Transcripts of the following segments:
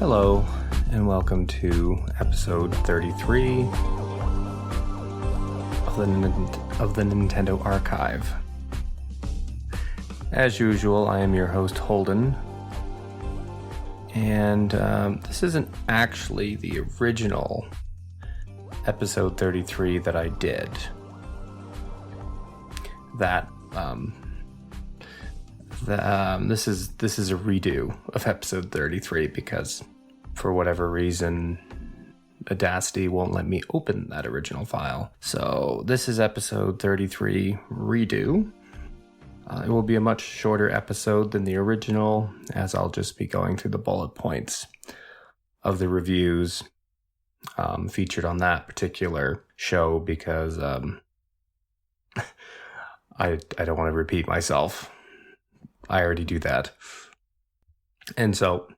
Hello, and welcome to episode 33 of the Nintendo Archive. As usual, I am your host, Holden, and this isn't actually the original episode 33 that I did. This is a redo of episode 33 because for whatever reason Audacity won't let me open that original file. So this is episode 33 redo. It will be a much shorter episode than the original, as I'll just be going through the bullet points of the reviews featured on that particular show because I don't want to repeat myself. I already do that. And so,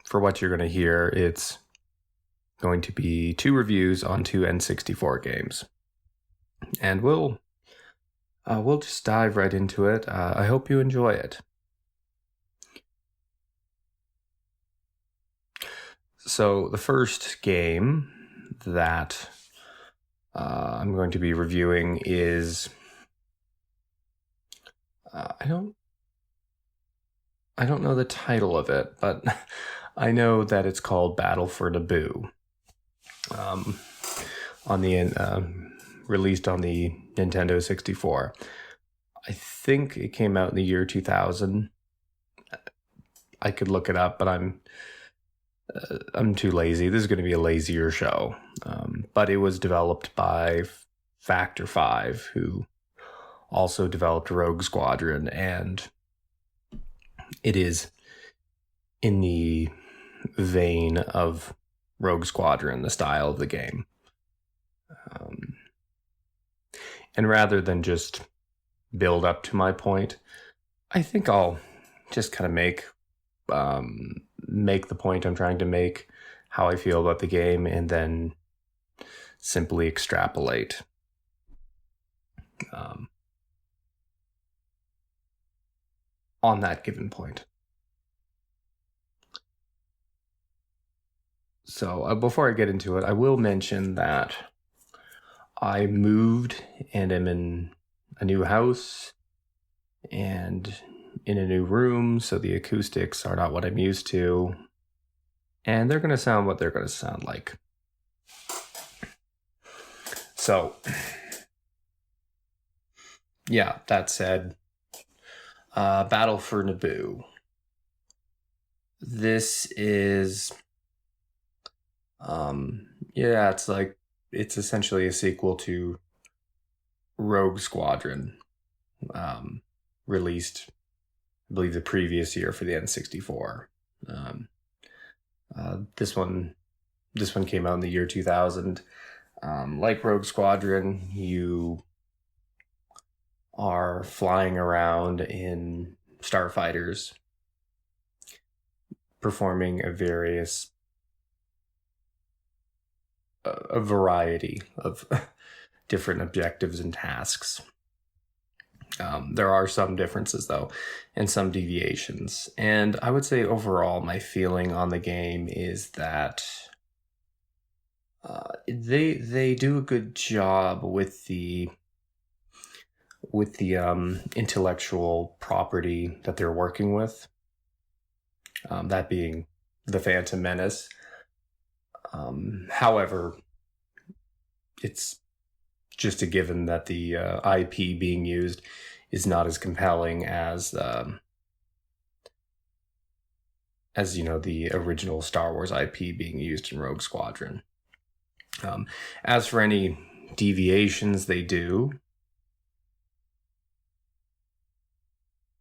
for what you're going to hear, it's going to be 2 reviews on 2 N64 games. And we'll just dive right into it. I hope you enjoy it. So the first game that I'm going to be reviewing is I don't know the title of it, but I know that it's called Battle for Naboo. Released on the Nintendo 64. I think it came out in the year 2000. I could look it up, but I'm too lazy. This is going to be a lazier show. But it was developed by Factor 5, who also developed Rogue Squadron, and it is in the vein of Rogue Squadron, the style of the game. And rather than just build up to my point, I think I'll just kind of make the point I'm trying to make, how I feel about the game, and then simply extrapolate. On that given point. So before I get into it, I will mention that I moved and am in a new house and in a new room, so the acoustics are not what I'm used to, and they're going to sound what they're going to sound like. So, yeah, that said, Battle for Naboo. This is, it's essentially a sequel to Rogue Squadron, released, I believe, the previous year for the N64. This one came out in the year 2000. Like Rogue Squadron, you are flying around in starfighters, performing a variety of different objectives and tasks. There are some differences, though, and some deviations. And I would say overall, my feeling on the game is that they do a good job with the intellectual property that they're working with, that being the Phantom Menace. However, it's just a given that the IP being used is not as compelling as the original Star Wars IP being used in Rogue Squadron. As for any deviations they do,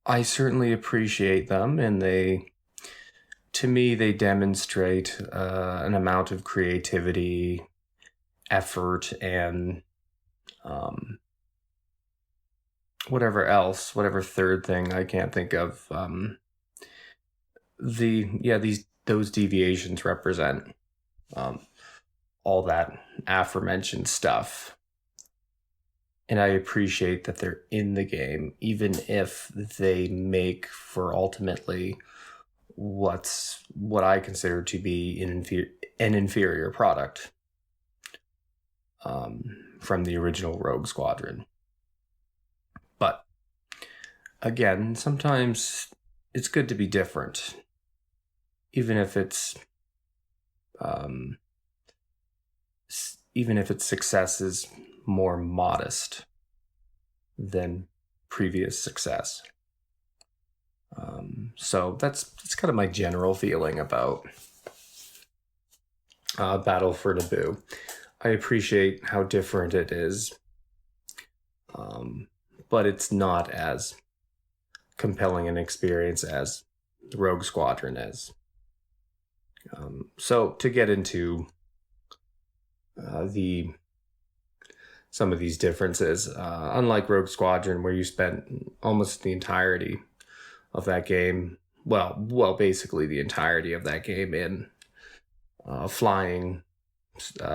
I certainly appreciate them, and to me, they demonstrate an amount of creativity, effort, and whatever third thing I can't think of. Those deviations represent all that aforementioned stuff. And I appreciate that they're in the game, even if they make for ultimately what I consider to be an inferior product from the original Rogue Squadron. But again, sometimes it's good to be different, even if its success is more modest than previous success. So that's kind of my general feeling about Battle for Naboo. I appreciate how different it is, but it's not as compelling an experience as the Rogue Squadron is. So to get into some of these differences, unlike Rogue Squadron, where you spent almost the entirety of that game, basically the entirety of that game in flying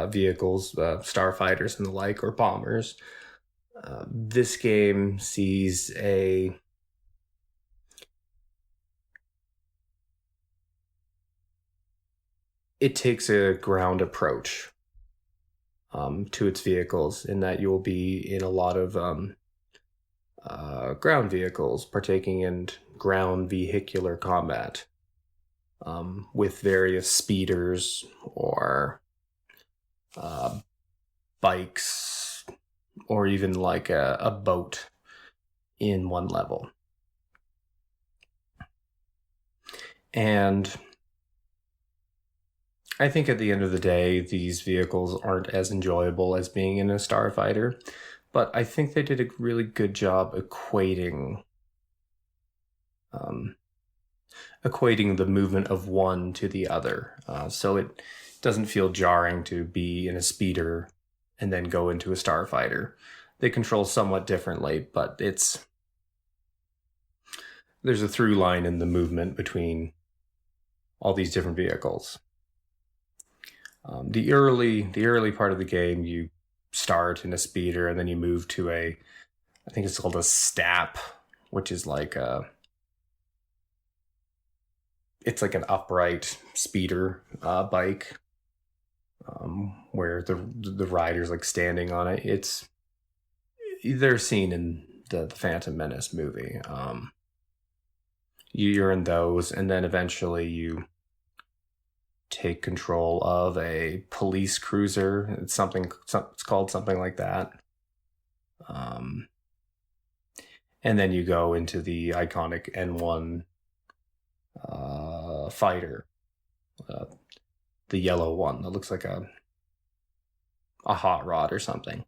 vehicles, starfighters and the like, or bombers. This game sees it takes a ground approach to its vehicles, in that you'll be in a lot of ground vehicles, partaking in ground vehicular combat with various speeders or bikes, or even like a boat in one level. And I think at the end of the day, these vehicles aren't as enjoyable as being in a starfighter, but I think they did a really good job equating the movement of one to the other. So it doesn't feel jarring to be in a speeder and then go into a starfighter. They control somewhat differently, but there's a through line in the movement between all these different vehicles. The early part of the game, you start in a speeder and then you move to I think it's called a stap, which is like it's like an upright speeder bike, where the rider's like standing on it. They're seen in the Phantom Menace movie. You're in those, and then eventually you take control of a police cruiser. It's called something like that. And then you go into the iconic N1 fighter, the yellow one that looks like a hot rod or something.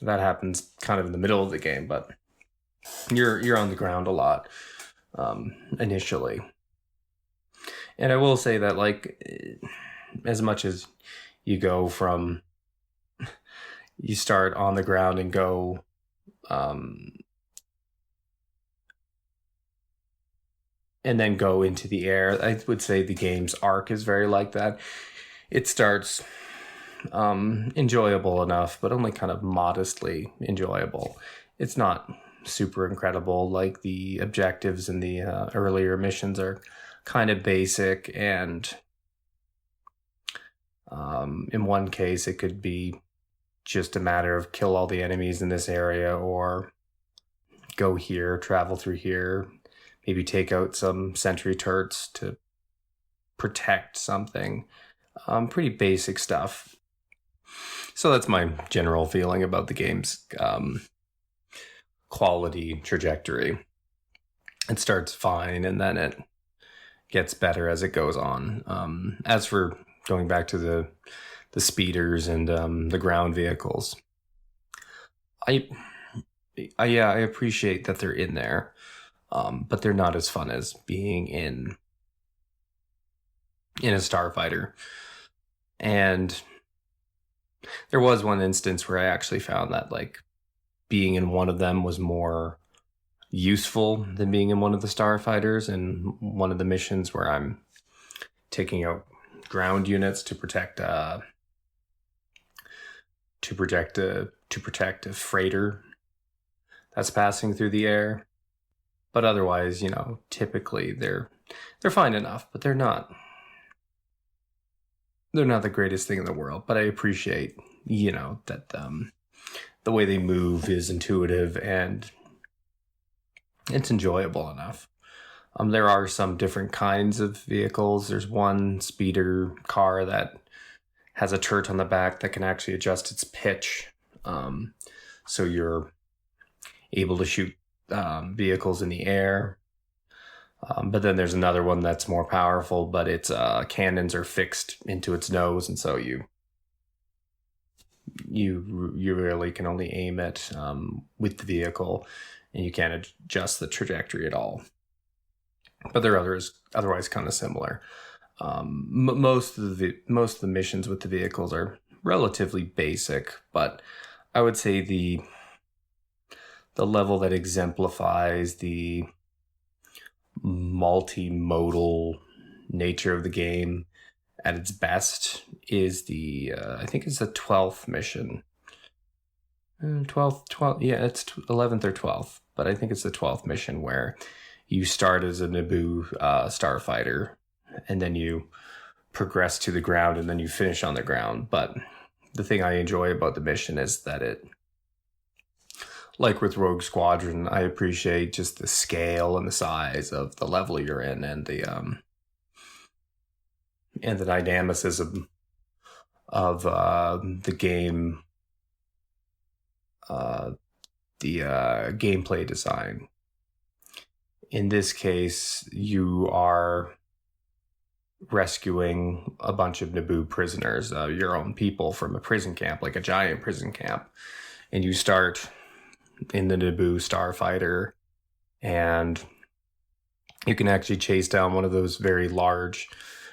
That happens kind of in the middle of the game, but you're on the ground a lot initially. And I will say that, like, as much as you start on the ground and go and then go into the air, I would say the game's arc is very like that. It starts enjoyable enough, but only kind of modestly enjoyable. It's not super incredible. Like, the objectives in the earlier missions are kind of basic, and in one case it could be just a matter of kill all the enemies in this area, or go here, travel through here, maybe take out some sentry turrets to protect something. Pretty basic stuff. So that's my general feeling about the game's quality trajectory. It starts fine, and then it gets better as it goes on. As for going back to the speeders and the ground vehicles, I appreciate that they're in there, but they're not as fun as being in a starfighter. And there was one instance where I actually found that, like, being in one of them was more useful than being in one of the starfighters. And one of the missions where I'm taking out ground units to protect a freighter that's passing through the air. But otherwise, typically they're they're fine enough, but they're not the greatest thing in the world. But I appreciate, that the way they move is intuitive and it's enjoyable enough. There are some different kinds of vehicles. There's one speeder car that has a turret on the back that can actually adjust its pitch. So you're able to shoot vehicles in the air. But then there's another one that's more powerful, but its cannons are fixed into its nose, and so you really can only aim it with the vehicle, and you can't adjust the trajectory at all. But they're otherwise kind of similar. Most of the missions with the vehicles are relatively basic, but I would say the level that exemplifies the multimodal nature of the game at its best is I think it's the 12th mission. 12th, yeah, it's 11th or 12th, but I think it's the 12th mission where you start as a Naboo starfighter, and then you progress to the ground, and then you finish on the ground. But the thing I enjoy about the mission is that it, like with Rogue Squadron, I appreciate just the scale and the size of the level you're in, and the dynamicism of the game, the gameplay design. In this case, you are rescuing a bunch of Naboo prisoners, your own people, from a prison camp, like a giant prison camp. And you start in the Naboo starfighter, and you can actually chase down one of those very large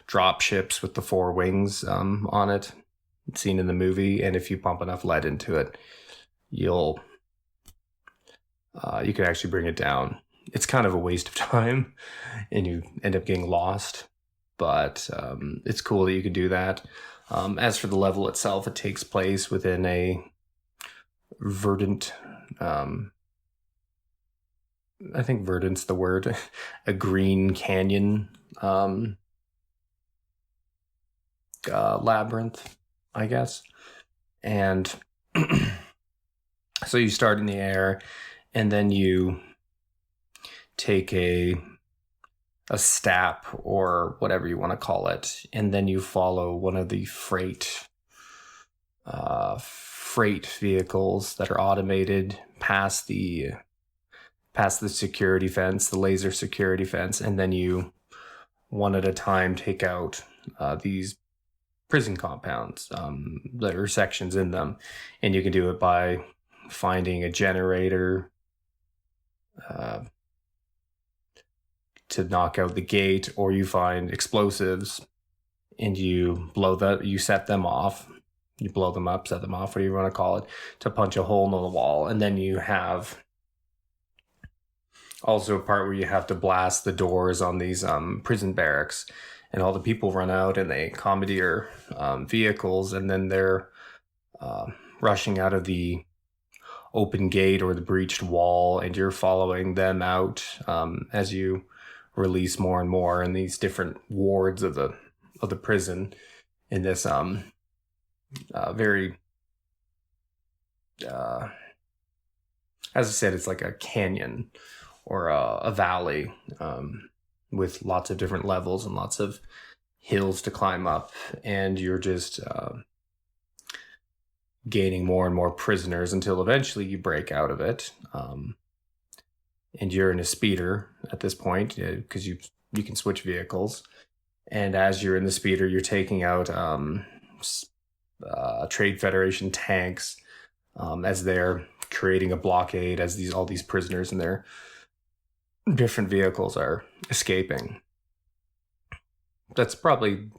drop ships with the 4 wings on it, seen in the movie. And if you pump enough lead into it, you can actually bring it down. It's kind of a waste of time, and you end up getting lost. But it's cool that you can do that. As for the level itself, it takes place within a verdant, I think verdant's the word, a green canyon labyrinth, I guess. And so you start in the air, and then you take a stap, or whatever you want to call it, and then you follow one of the freight vehicles that are automated past the security fence, the laser security fence, and then you, one at a time, take out these prison compounds. There are sections in them, and you can do it by finding a generator to knock out the gate, or you find explosives and you set them off. You blow them up, set them off, whatever you want to call it, to punch a hole in the wall. And then you have also a part where you have to blast the doors on these prison barracks, and all the people run out and they commandeer vehicles, and then they're rushing out of the open gate or the breached wall, and you're following them out as you release more and more in these different wards of the prison in this very as I said, it's like a canyon or a valley with lots of different levels and lots of hills to climb up, and you're just gaining more and more prisoners until eventually you break out of it. And you're in a speeder at this point, because you can switch vehicles. And as you're in the speeder, you're taking out Trade Federation tanks as they're creating a blockade, as all these prisoners and their different vehicles are escaping. That's probably,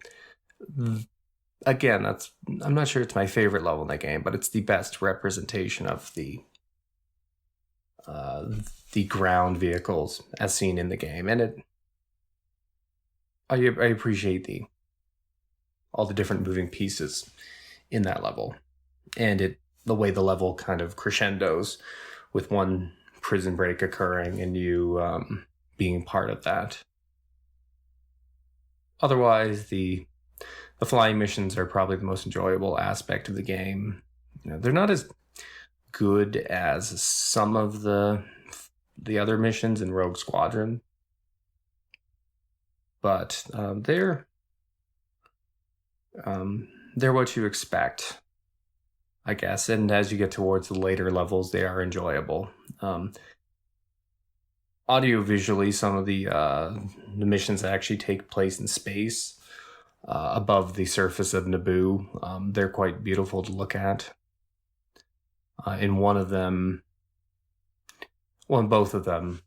again, I'm not sure it's my favorite level in the game, but it's the best representation of the ground vehicles as seen in the game. And I appreciate all the different moving pieces in that level, and the way the level kind of crescendos with one prison break occurring and you being part of that. otherwise, the flying missions are probably the most enjoyable aspect of the game. They're not as good as some of the other missions in Rogue Squadron, but they're what you expect, I guess. And as you get towards the later levels, they are enjoyable. Audio-visually, some of the missions actually take place in space above the surface of Naboo. They're quite beautiful to look at. In one of them, well, in both of them,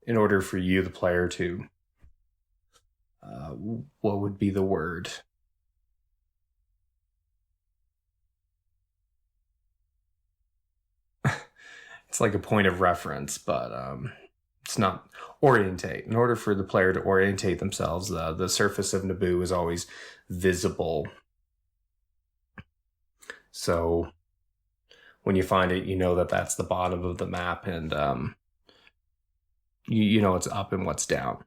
in order for you, the player, to what would be the word? It's like a point of reference, but it's not orientate. In order for the player to orientate themselves, the surface of Naboo is always visible. So when you find it, you know that that's the bottom of the map, and you know what's up and what's down.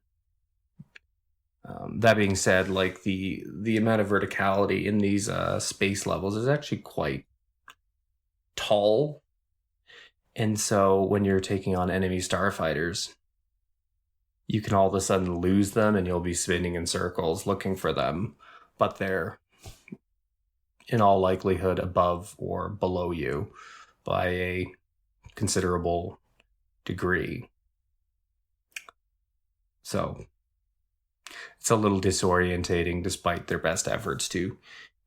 That being said, like the amount of verticality in these space levels is actually quite tall. And so when you're taking on enemy starfighters, you can all of a sudden lose them and you'll be spinning in circles looking for them, but they're in all likelihood above or below you by a considerable degree. So it's a little disorientating despite their best efforts to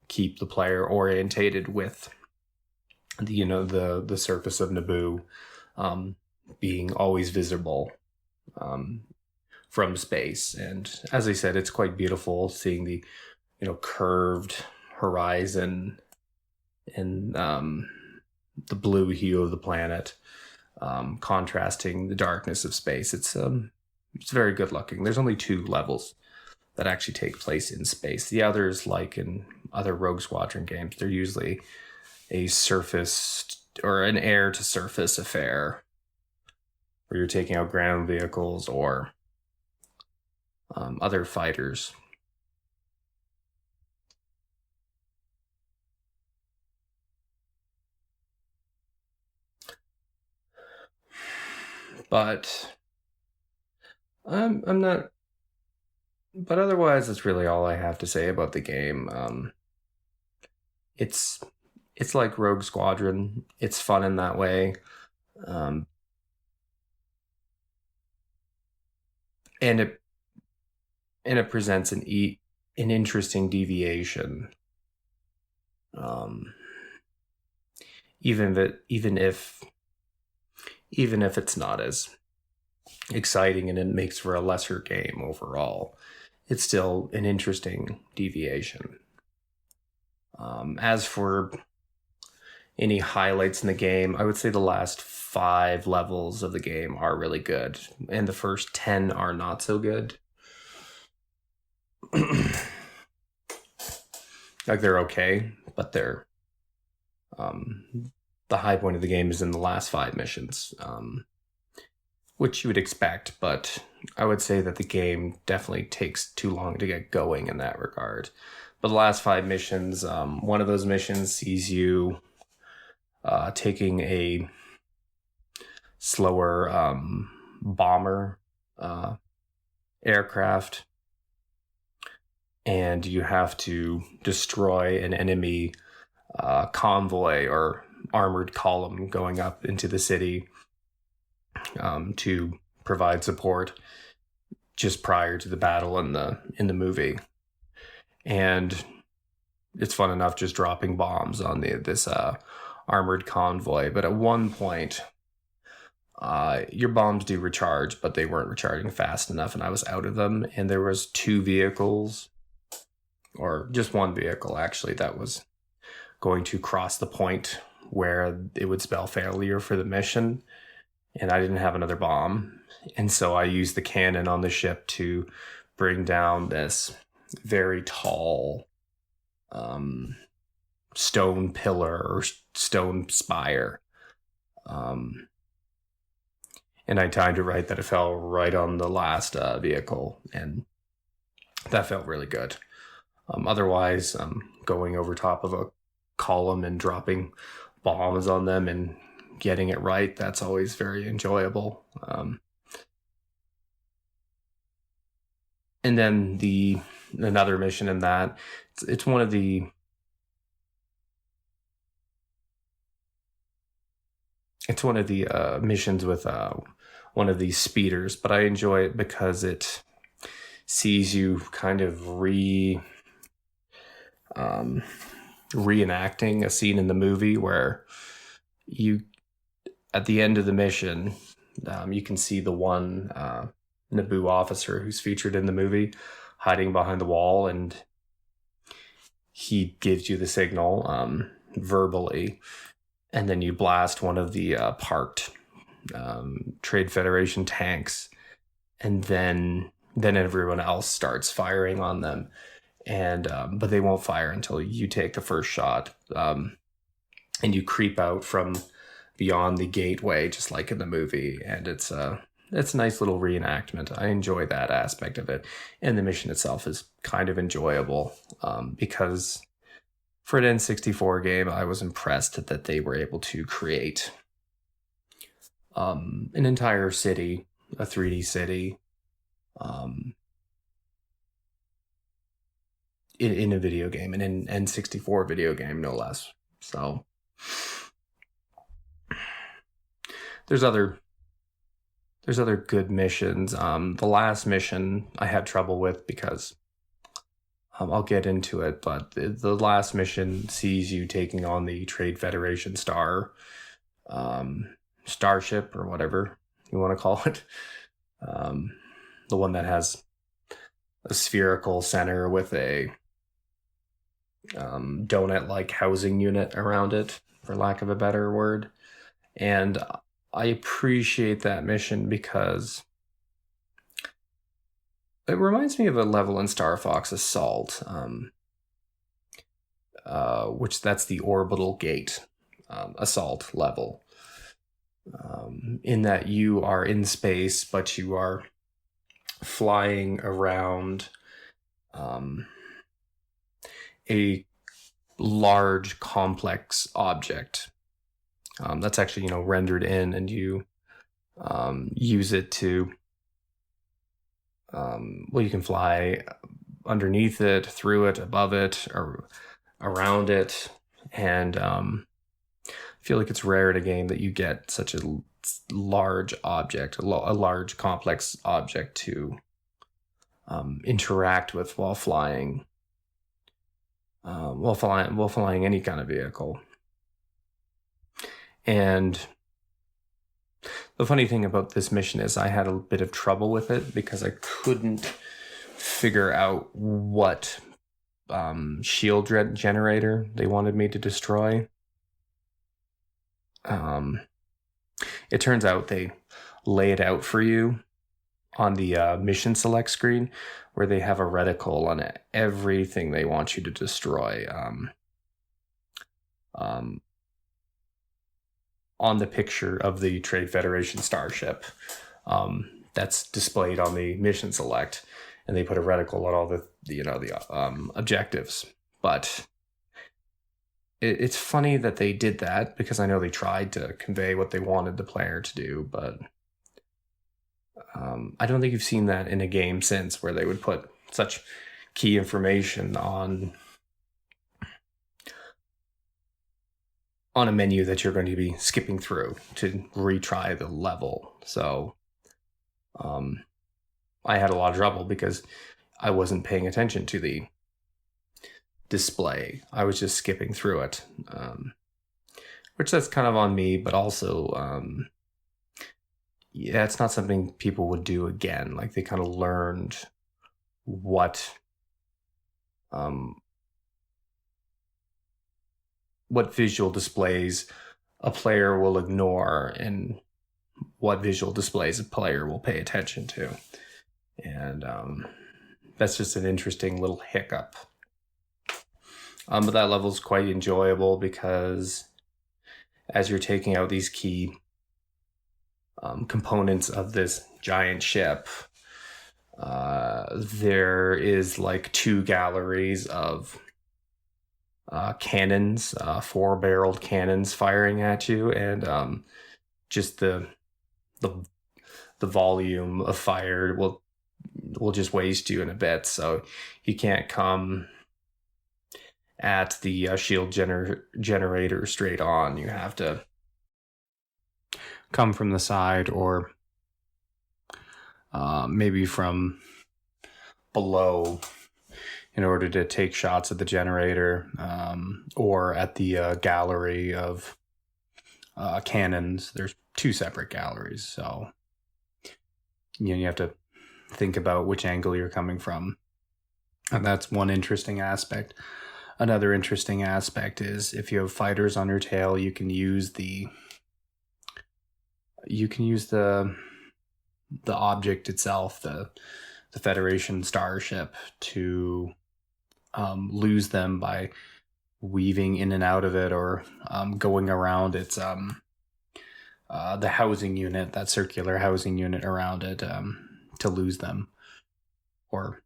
keep the player orientated with the surface of Naboo being always visible from space. And as I said, it's quite beautiful seeing the curved horizon and the blue hue of the planet contrasting the darkness of space. It's very good looking. There's only 2 levels that actually take place in space. The others, like in other Rogue Squadron games, they're usually a surface or an air to surface affair where you're taking out ground vehicles or other fighters. But I'm not. But otherwise, that's really all I have to say about the game. It's like Rogue Squadron. It's fun in that way, and it presents an interesting deviation. Even if it's not as exciting and it makes for a lesser game overall, it's still an interesting deviation. As for any highlights in the game, I would say the last 5 levels of the game are really good, and the first 10 are not so good. Like, they're okay, but they're the high point of the game is in the last 5 missions, which you would expect, but I would say that the game definitely takes too long to get going in that regard. But the last 5 missions, one of those missions sees you taking a slower bomber aircraft, and you have to destroy an enemy convoy or armored column going up into the city to provide support just prior to the battle in the movie. And it's fun enough just dropping bombs on this armored convoy. But at one point, your bombs do recharge, but they weren't recharging fast enough, and I was out of them. And there was 2 vehicles, or just 1 vehicle actually, that was going to cross the point where it would spell failure for the mission, and I didn't have another bomb. And so I used the cannon on the ship to bring down this very tall stone pillar or stone spire. And I timed it right that it fell right on the last vehicle. And that felt really good. Otherwise, going over top of a column and dropping bombs on them and getting it right, that's always very enjoyable. And then another mission in that, it's one of the missions with one of these speeders, but I enjoy it because it sees you kind of reenacting a scene in the movie where you, at the end of the mission, you can see the one Naboo officer who's featured in the movie hiding behind the wall, and he gives you the signal verbally, and then you blast one of the parked Trade Federation tanks, and then everyone else starts firing on them, and but they won't fire until you take the first shot, and you creep out from beyond the gateway, just like in the movie, and it's a nice little reenactment. I enjoy that aspect of it, and the mission itself is kind of enjoyable because for an N64 game, I was impressed that they were able to create an entire city, a 3D city, in a video game, and in N64 video game, no less. So there's other good missions. The last mission I had trouble with because I'll get into it, but the last mission sees you taking on the Trade Federation starship, or whatever you want to call it. The one that has a spherical center with a donut-like housing unit around it, for lack of a better word. And I appreciate that mission because it reminds me of a level in Star Fox Assault, which that's the orbital gate assault level, in that you are in space, but you are flying around a large, complex object that's actually, rendered in, and you use it to, you can fly underneath it, through it, above it, or around it, and I feel like it's rare in a game that you get such a large object, a large, complex object to interact with while flying any kind of vehicle. And the funny thing about this mission is I had a bit of trouble with it because I couldn't figure out what shield generator they wanted me to destroy. It turns out they lay it out for you on the mission select screen, where they have a reticle on everything they want you to destroy. On the picture of the Trade Federation starship that's displayed on the mission select, and they put a reticle on all the objectives. But it's funny that they did that, because I know they tried to convey what they wanted the player to do, but I don't think you've seen that in a game since, where they would put such key information on a menu that you're going to be skipping through to retry the level. So I had a lot of trouble because I wasn't paying attention to the display. I was just skipping through it, which that's kind of on me, but also it's not something people would do again. Like, they kind of learned what visual displays a player will ignore and what visual displays a player will pay attention to. And that's just an interesting little hiccup. But that level is quite enjoyable because as you're taking out these key components of this giant ship, There is like 2 galleries of cannons, 4-barreled cannons firing at you, and just the volume of fire will just waste you in a bit. So you can't come at the shield generator straight on. You have to come from the side, or maybe from below, in order to take shots at the generator, or at the gallery of cannons. There's 2 separate galleries, so you have to think about which angle you're coming from. And that's one interesting aspect. Another interesting aspect is if you have fighters on your tail, you can use the object itself, the Federation starship, to lose them by weaving in and out of it, or going around its the housing unit, that circular housing unit around it, to lose them, or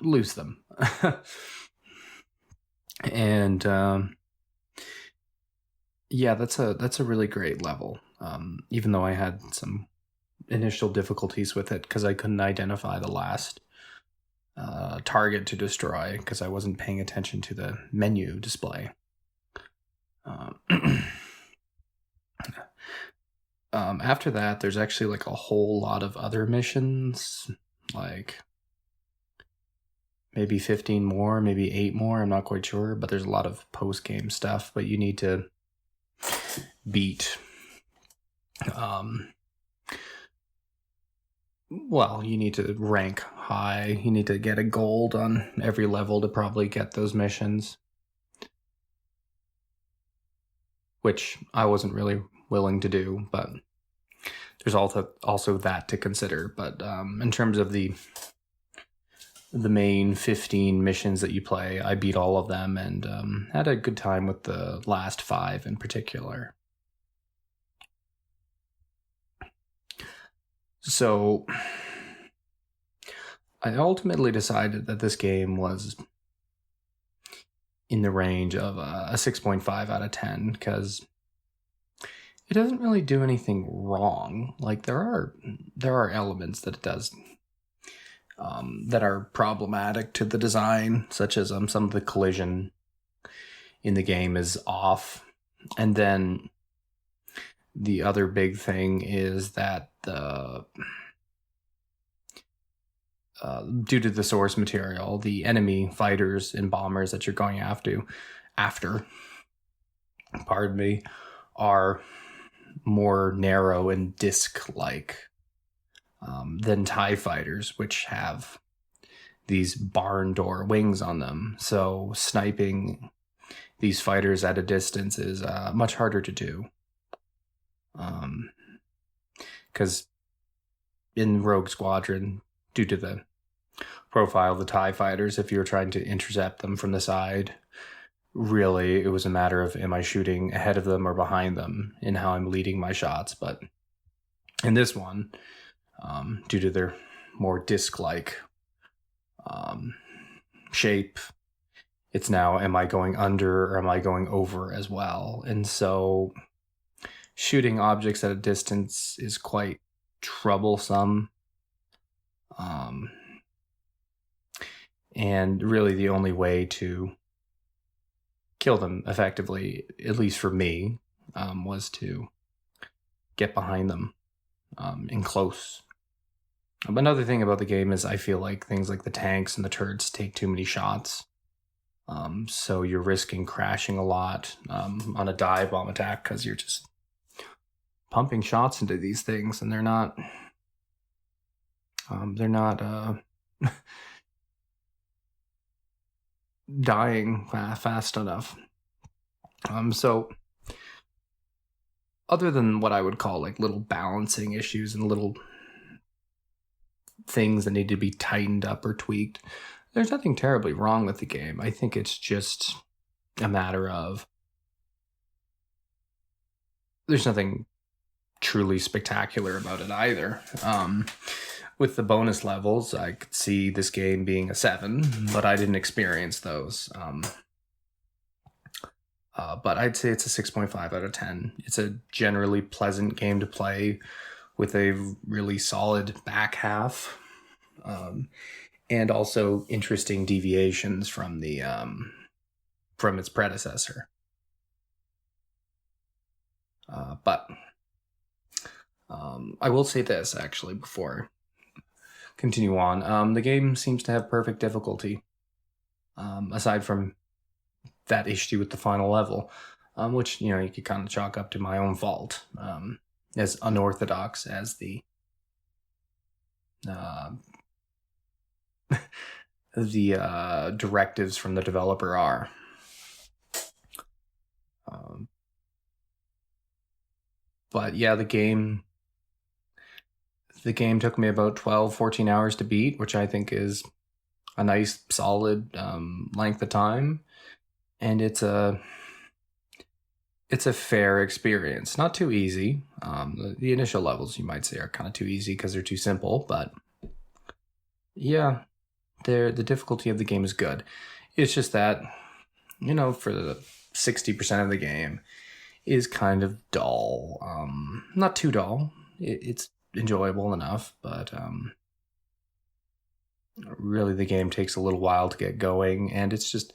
lose them. And yeah, that's a really great level. Even though I had some initial difficulties with it because I couldn't identify the last target to destroy because I wasn't paying attention to the menu display. After that, there's actually like a whole lot of other missions, like maybe 15 more, maybe 8 more, I'm not quite sure, but there's a lot of post-game stuff, but you need to beat you need to rank high. You need to get a gold on every level to probably get those missions, which I wasn't really willing to do, but there's also that to consider. But in terms of the main 15 missions that you play, I beat all of them, and had a good time with the last 5 in particular. So I ultimately decided that this game was in the range of a 6.5 out of 10, because it doesn't really do anything wrong. Like, there are elements that it does that are problematic to the design, such as some of the collision in the game is off. And then the other big thing is that due to the source material, the enemy fighters and bombers that you're going after, are more narrow and disc-like than TIE fighters, which have these barn door wings on them. So sniping these fighters at a distance is much harder to do. Because in Rogue Squadron, due to the profile of the TIE fighters, if you're trying to intercept them from the side, really it was a matter of, am I shooting ahead of them or behind them, in how I'm leading my shots. But in this one, due to their more disc-like shape, it's now, am I going under or am I going over as well? And so shooting objects at a distance is quite troublesome. And really the only way to kill them effectively, at least for me, was to get behind them in close. Another thing about the game is I feel like things like the tanks and the turrets take too many shots. So you're risking crashing a lot on a dive bomb attack, because you're just pumping shots into these things, and they're not dying fast enough. So other than what I would call like little balancing issues and little things that need to be tightened up or tweaked, there's nothing terribly wrong with the game. I think it's just a matter of there's nothing truly spectacular about it either. With the bonus levels, I could see this game being a 7, but I didn't experience those. But I'd say it's a 6.5 out of 10. It's a generally pleasant game to play with a really solid back half, and also interesting deviations from the from its predecessor. But I will say this, actually, before I continue on. The game seems to have perfect difficulty, aside from that issue with the final level, which, you could kind of chalk up to my own fault, as unorthodox as the directives from the developer are. But yeah, the game took me about 12-14 hours to beat, which I think is a nice solid length of time, and it's a fair experience. Not too easy. The initial levels, you might say, are kind of too easy because they're too simple, but yeah, the difficulty of the game is good. It's just that, for the 60% of the game is kind of dull. Not too dull. It's enjoyable enough, but really the game takes a little while to get going, and it's just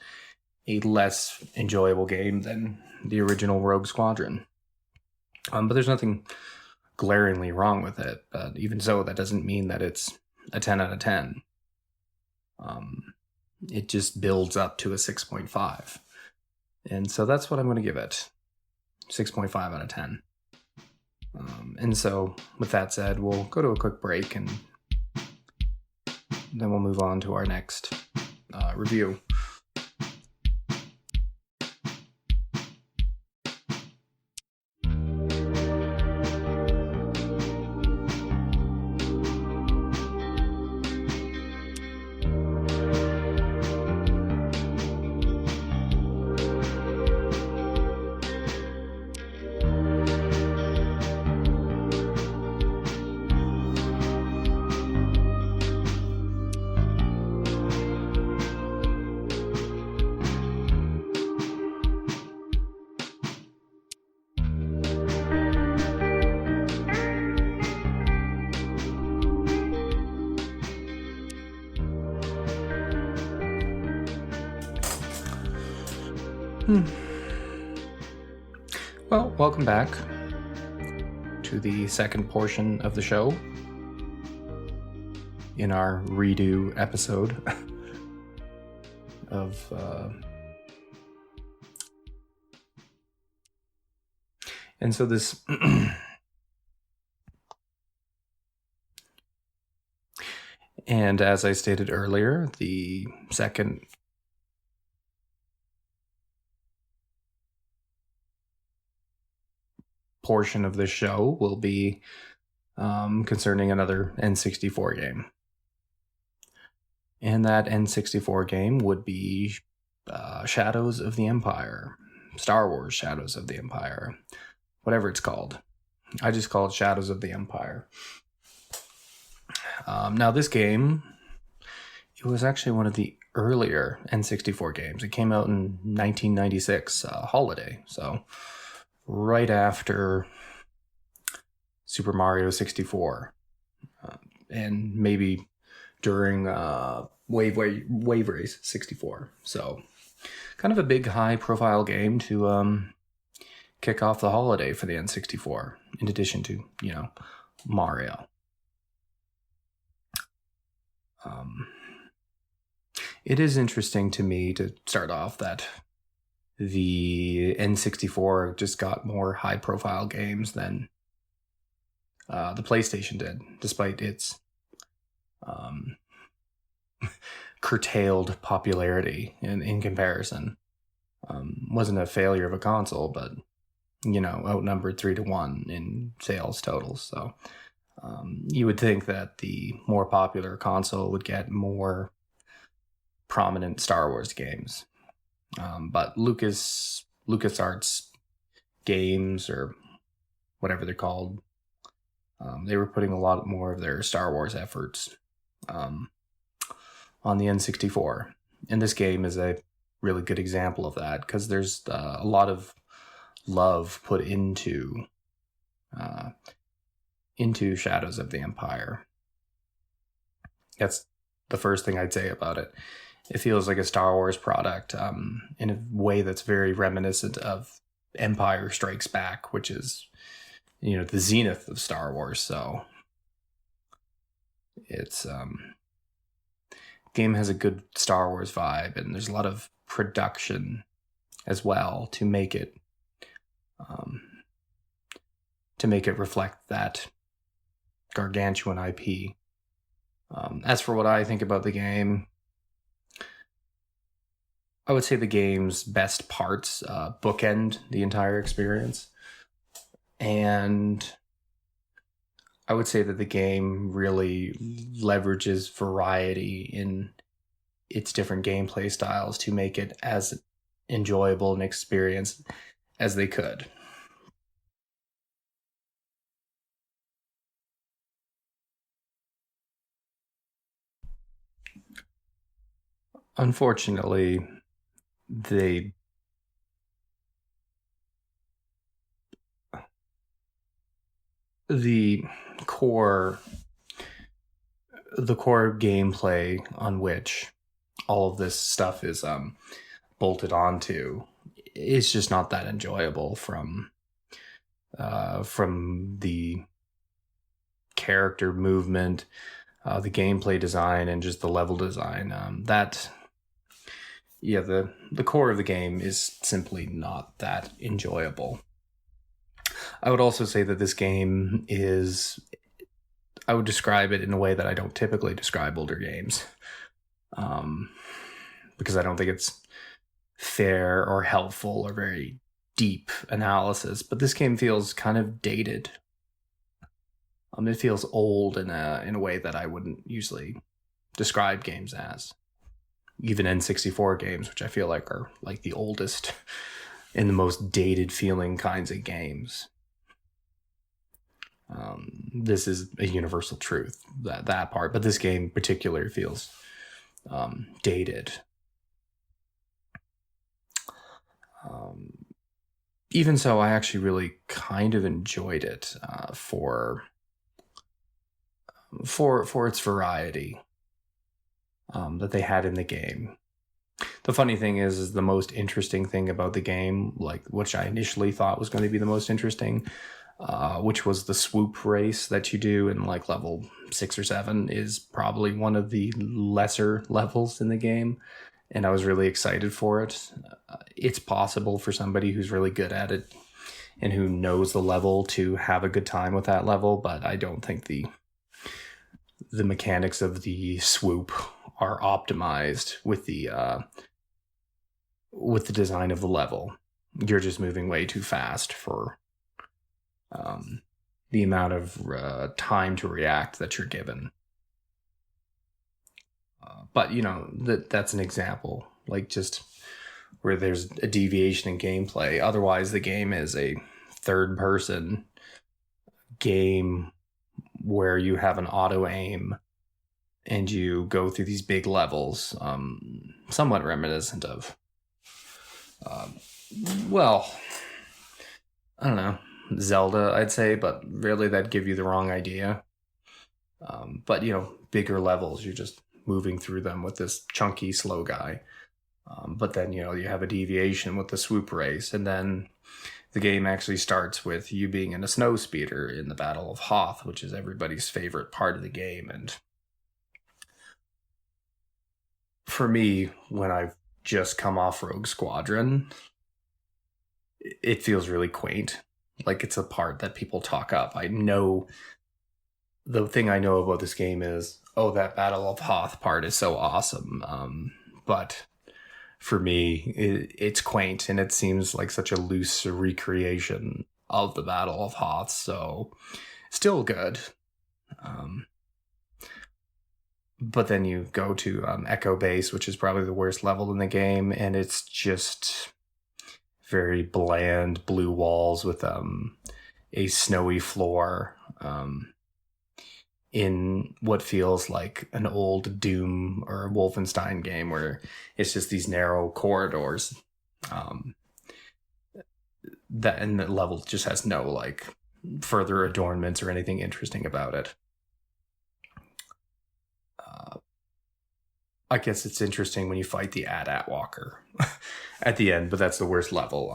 a less enjoyable game than the original Rogue Squadron. But there's nothing glaringly wrong with it. But even so, that doesn't mean that it's a 10 out of 10. It just builds up to a 6.5. And so that's what I'm going to give it. 6.5 out of 10. And so with that said, we'll go to a quick break, and then we'll move on to our next review. Well, welcome back to the second portion of the show in our redo episode of and so this and as I stated earlier, the second portion of the show will be concerning another N64 game. And that N64 game would be Shadows of the Empire. Star Wars Shadows of the Empire. Whatever it's called. I just call it Shadows of the Empire. Now this game, it was actually one of the earlier N64 games. It came out in 1996, holiday. So right after Super Mario 64, and maybe during Wave Race 64. So kind of a big high-profile game to kick off the holiday for the N64, in addition to, Mario. It is interesting to me to start off that the N64 just got more high-profile games than the PlayStation did, despite its curtailed popularity in comparison. Wasn't a failure of a console, but, outnumbered 3-1 in sales totals. So you would think that the more popular console would get more prominent Star Wars games. But LucasArts games, or whatever they're called. They were putting a lot more of their Star Wars efforts on the N64. And this game is a really good example of that, because there's a lot of love put into Shadows of the Empire. That's the first thing I'd say about it. It feels like a Star Wars product in a way that's very reminiscent of Empire Strikes Back, which is, the zenith of Star Wars. So it's game has a good Star Wars vibe, and there's a lot of production as well to make it reflect that gargantuan IP. As for what I think about the game, I would say the game's best parts bookend the entire experience. And I would say that the game really leverages variety in its different gameplay styles to make it as enjoyable an experience as they could. Unfortunately, the core gameplay on which all of this stuff is bolted onto is just not that enjoyable from the character movement, the gameplay design, and just the level design. The core of the game is simply not that enjoyable. I would also say that this game I would describe it in a way that I don't typically describe older games, because I don't think it's fair or helpful or very deep analysis. But this game feels kind of dated. It feels old in a way that I wouldn't usually describe games as. Even N64 games, which I feel like are like the oldest and the most dated feeling kinds of games. This is a universal truth, that part. But this game in particular feels dated. Even so, I actually really kind of enjoyed it for its variety that they had in the game. The funny thing is the most interesting thing about the game, like which I initially thought was going to be the most interesting, which was the swoop race that you do in like level 6 or 7, is probably one of the lesser levels in the game, and I was really excited for it. It's possible for somebody who's really good at it and who knows the level to have a good time with that level, but I don't think the mechanics of the swoop are optimized with the design of the level. You're just moving way too fast for the amount of time to react that you're given. But that's an example, like just where there's a deviation in gameplay. Otherwise, the game is a third-person game where you have an auto aim and you go through these big levels, somewhat reminiscent of, I don't know, Zelda, I'd say, but really that'd give you the wrong idea. But bigger levels, you're just moving through them with this chunky, slow guy. But then, you have a deviation with the swoop race, and then the game actually starts with you being in a snow speeder in the Battle of Hoth, which is everybody's favorite part of the game. And for me, when I've just come off Rogue Squadron, it feels really quaint. Like it's a part that people talk up. I know the thing I know about this game is, that Battle of Hoth part is so awesome. But for me, it's quaint, and it seems like such a loose recreation of the Battle of Hoth. So still good. But then you go to Echo Base, which is probably the worst level in the game, and it's just very bland blue walls with a snowy floor in what feels like an old Doom or Wolfenstein game where it's just these narrow corridors. And the level just has no like further adornments or anything interesting about it. I guess it's interesting when you fight the AT-AT Walker at the end, but that's the worst level.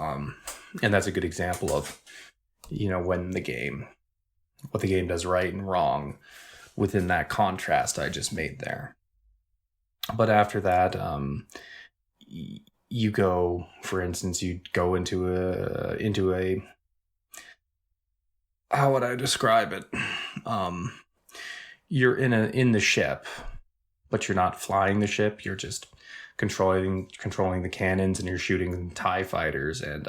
And that's a good example of, when what the game does right and wrong within that contrast I just made there. But after that, you go, for instance, you go into a how would I describe it? You're in the ship, but you're not flying the ship. You're just controlling the cannons, and you're shooting TIE fighters and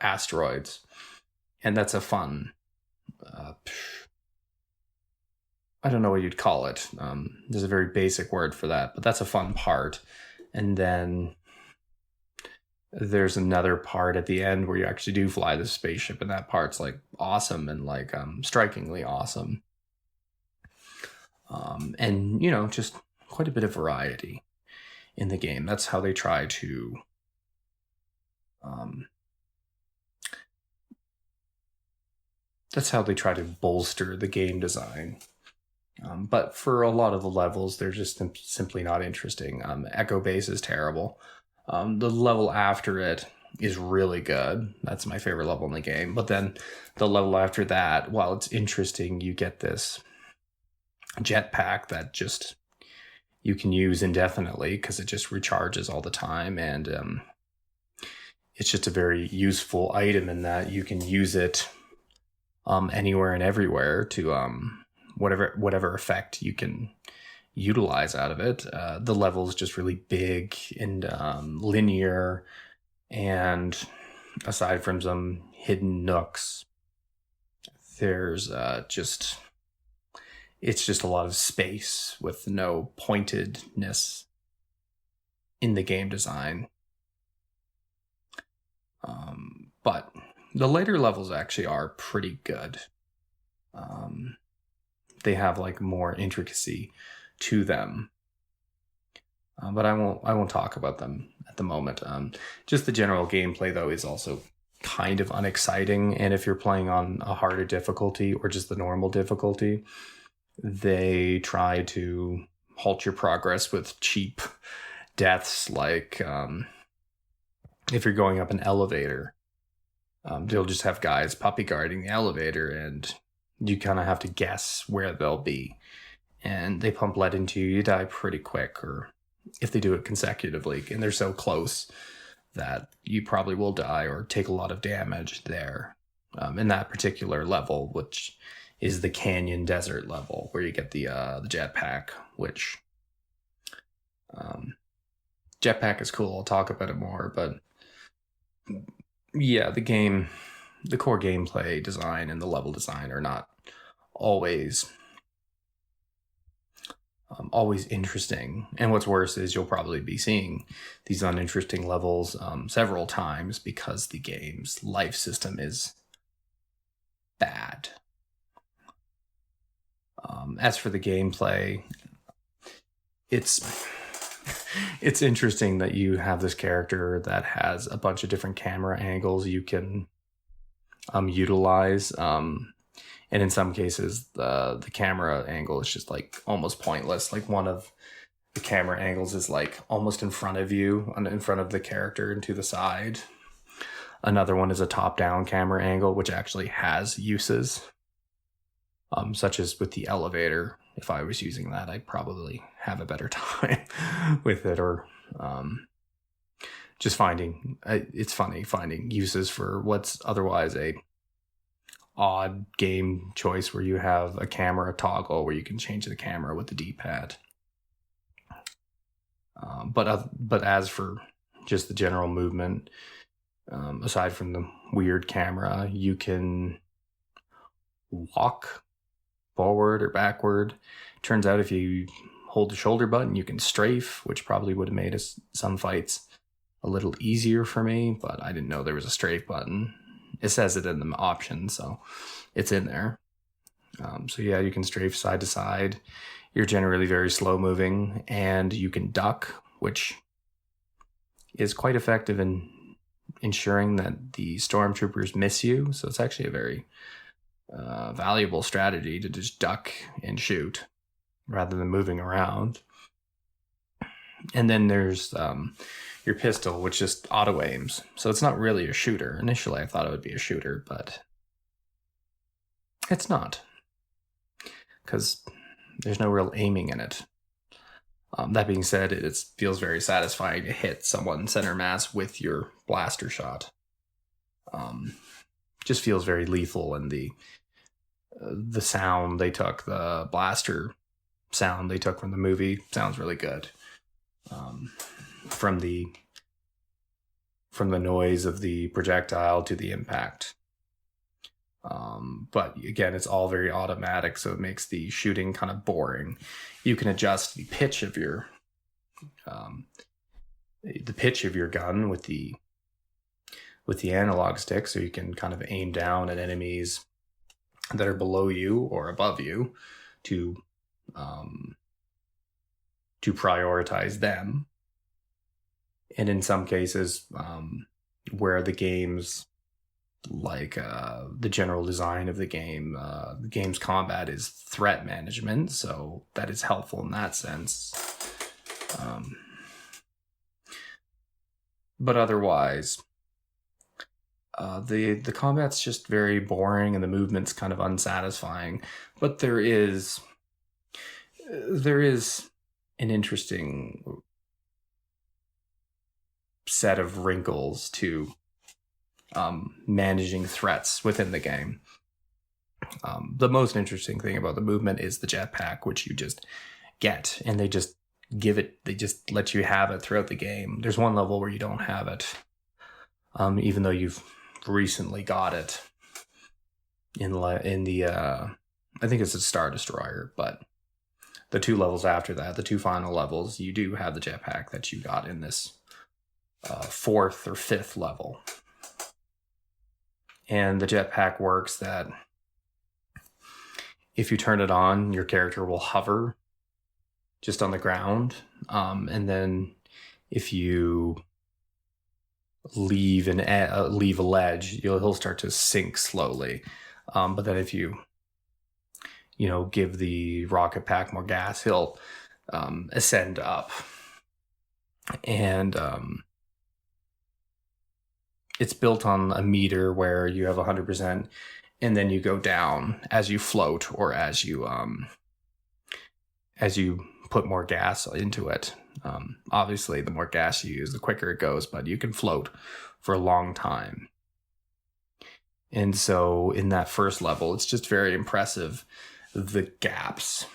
asteroids, and that's a fun. I don't know what you'd call it. There's a very basic word for that, but that's a fun part. And then there's another part at the end where you actually do fly the spaceship, and that part's like awesome and like strikingly awesome. And just quite a bit of variety in the game. That's how they try to bolster the game design. But for a lot of the levels, they're just simply not interesting. Echo Base is terrible. The level after it is really good. That's my favorite level in the game. But then the level after that, while it's interesting, you get this jetpack that just you can use indefinitely because it just recharges all the time. And it's just a very useful item in that you can use it anywhere and everywhere to whatever effect you can utilize out of it. The level is just really big and linear, and aside from some hidden nooks, there's it's just a lot of space with no pointedness in the game design. But the later levels actually are pretty good. They have like more intricacy to them, but I won't talk about them at the moment. Just the general gameplay though is also kind of unexciting, and if you're playing on a harder difficulty or just the normal difficulty, they try to halt your progress with cheap deaths, like if you're going up an elevator, they'll just have guys puppy guarding the elevator, and you kind of have to guess where they'll be. And they pump lead into you, you die pretty quick, or if they do it consecutively, and they're so close that you probably will die or take a lot of damage there. In that particular level, which is the Canyon Desert level, where you get the jetpack, which jetpack is cool. I'll talk about it more, but yeah, the core gameplay design and the level design are not always interesting. And what's worse is you'll probably be seeing these uninteresting levels several times because the game's life system is bad. As for the gameplay, it's interesting that you have this character that has a bunch of different camera angles you can utilize. And in some cases, the camera angle is just like almost pointless. Like one of the camera angles is like almost in front of you, in front of the character and to the side. Another one is a top-down camera angle, which actually has uses, such as with the elevator. If I was using that, I'd probably have a better time with it, or just it's funny finding uses for what's otherwise a odd game choice where you have a camera toggle where you can change the camera with the D-pad. But as for just the general movement, aside from the weird camera, you can walk forward or backward. Turns out if you hold the shoulder button, you can strafe, which probably would have made some fights a little easier for me, but I didn't know there was a strafe button. It says it in the options, so it's in there. So yeah, you can strafe side to side. You're generally very slow moving, and you can duck, which is quite effective in ensuring that the stormtroopers miss you. So it's actually a very valuable strategy to just duck and shoot rather than moving around. And then there's your pistol, which just auto aims. So it's not really a shooter. Initially, I thought it would be a shooter, but it's not, because there's no real aiming in it. That being said, it feels very satisfying to hit someone center mass with your blaster shot. Just feels very lethal, and the sound they took, the blaster sound they took from the movie, sounds really good. From the noise of the projectile to the impact. But again, it's all very automatic, so it makes the shooting kind of boring. You can adjust the pitch of your gun with the analog stick, so you can kind of aim down at enemies that are below you or above you to prioritize them. And in some cases, where the game's like the general design of the game's combat is threat management, so that is helpful in that sense. But otherwise, the combat's just very boring, and the movement's kind of unsatisfying. But there is an interesting set of wrinkles to managing threats within the game. The most interesting thing about the movement is the jetpack, which you just get, and they just let you have it throughout the game. There's one level where you don't have it, even though you've recently got it in the I think it's a Star Destroyer, but the 2 levels after that, the 2 final levels, you do have the jetpack that you got in this 4th or 5th level. And the jetpack works that if you turn it on, your character will hover just on the ground. And then if you leave a ledge, he'll start to sink slowly. But then if you give the rocket pack more gas, he'll ascend up. And it's built on a meter where you have 100%, and then you go down as you float, or as you put more gas into it. Obviously, the more gas you use, the quicker it goes, but you can float for a long time. And so in that first level, it's just very impressive, the gaps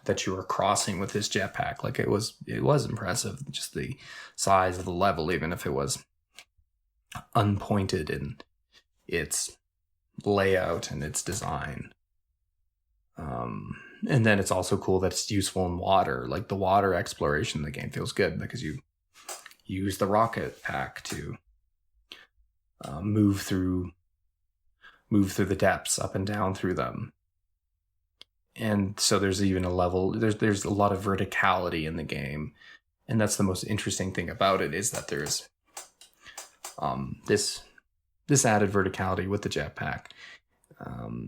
that you were crossing with this jetpack. Like, it was impressive, just the size of the level, even if it was unpointed in its layout and its design. And then it's also cool that it's useful in water. Like, the water exploration in the game feels good because you use the rocket pack to move through the depths, up and down through them. And so there's even a level, there's a lot of verticality in the game. And that's the most interesting thing about it, is that there's this added verticality with the jetpack,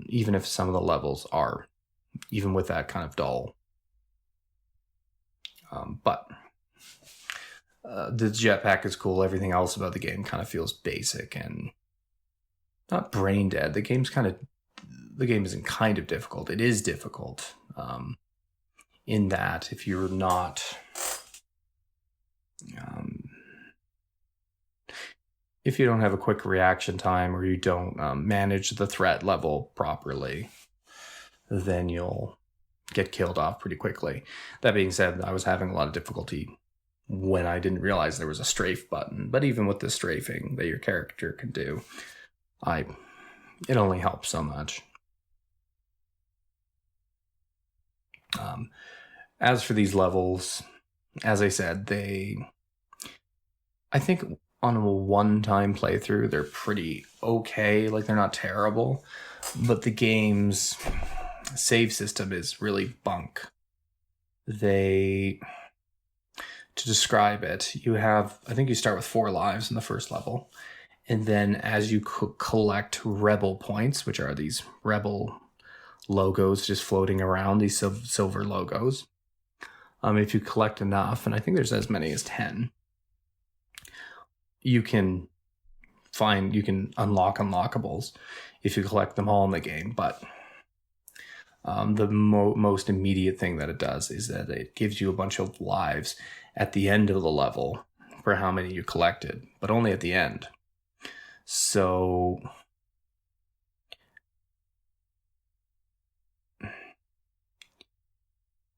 even if some of the levels are, even with that, kind of dull. But the jetpack is cool. Everything else about the game kind of feels basic and not brain dead. The game isn't kind of difficult. It is difficult, in that if you're not if you don't have a quick reaction time, or you don't manage the threat level properly, then you'll get killed off pretty quickly. That being said, I was having a lot of difficulty when I didn't realize there was a strafe button. But even with the strafing that your character can do, it only helps so much. As for these levels, as I said, I think on a one-time playthrough, they're pretty okay. Like, they're not terrible. But the game's save system is really bunk. To describe it, I think you start with 4 lives in the first level. And then as you collect rebel points, which are these rebel logos just floating around, these silver logos, if you collect enough, and I think there's as many as 10, you can unlock unlockables if you collect them all in the game. But the most immediate thing that it does is that it gives you a bunch of lives at the end of the level for how many you collected, but only at the end. So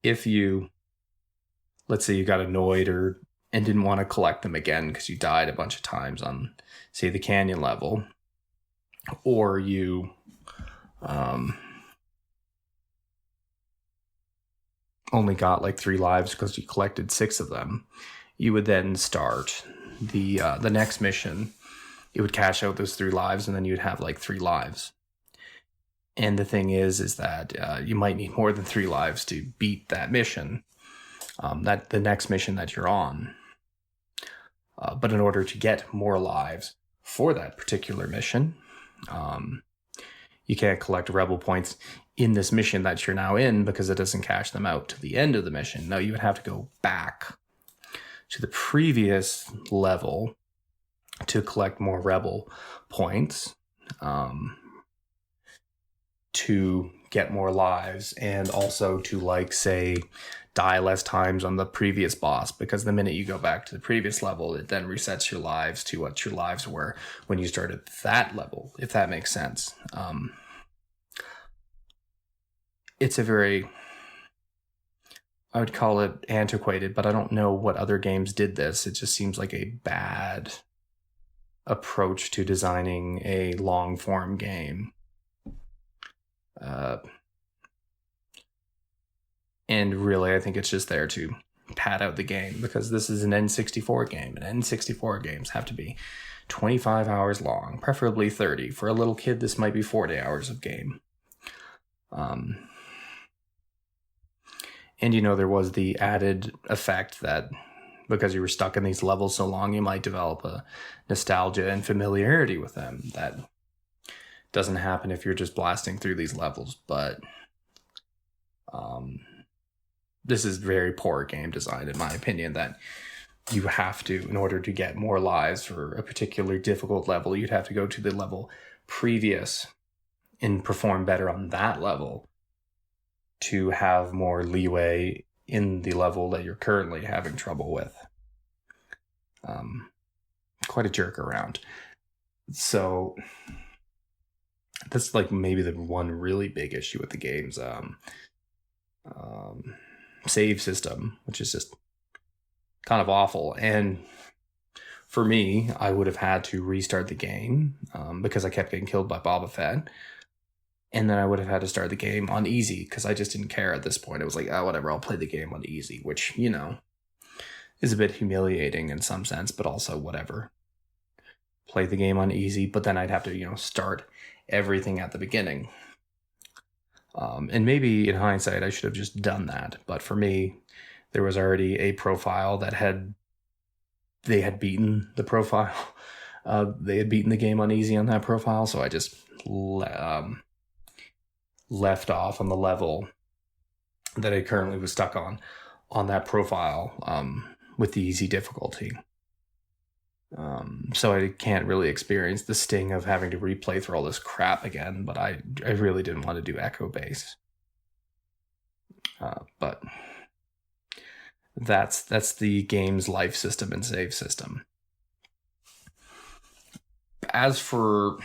if you, let's say you got annoyed and didn't want to collect them again because you died a bunch of times on, say, the canyon level, or you only got like 3 lives because you collected 6 of them, you would then start the next mission. It would cash out those 3 lives, and then you'd have like 3 lives. And the thing is that you might need more than 3 lives to beat that mission, that the next mission that you're on. But in order to get more lives for that particular mission, you can't collect rebel points in this mission that you're now in because it doesn't cash them out to the end of the mission. No, you would have to go back to the previous level to collect more rebel points, to get more lives, and also to, like, say, die less times on the previous boss, because the minute you go back to the previous level, it then resets your lives to what your lives were when you started that level, if that makes sense. It's a very, I would call it antiquated, but I don't know what other games did this. It just seems like a bad approach to designing a long form game. And really, I think it's just there to pad out the game, because this is an N64 game, and N64 games have to be 25 hours long, preferably 30. For a little kid, this might be 40 hours of game. And, there was the added effect that because you were stuck in these levels so long, you might develop a nostalgia and familiarity with them. That doesn't happen if you're just blasting through these levels, but this is very poor game design, in my opinion, that you have to, in order to get more lives for a particular difficult level, you'd have to go to the level previous and perform better on that level to have more leeway in the level that you're currently having trouble with. Quite a jerk around. So that's like maybe the one really big issue with the game's save system, which is just kind of awful. And for me, I would have had to restart the game because I kept getting killed by Boba Fett. And then I would have had to start the game on easy because I just didn't care at this point. It was like, oh, whatever, I'll play the game on easy, which, is a bit humiliating in some sense, but also whatever. Play the game on easy, but then I'd have to, start everything at the beginning. And maybe in hindsight, I should have just done that. But for me, there was already a profile they had beaten the profile. They had beaten the game on easy on that profile. So I just left off on the level that I currently was stuck on that profile with the easy difficulty. So I can't really experience the sting of having to replay through all this crap again, but I really didn't want to do echo base. But that's the game's life system and save system. As for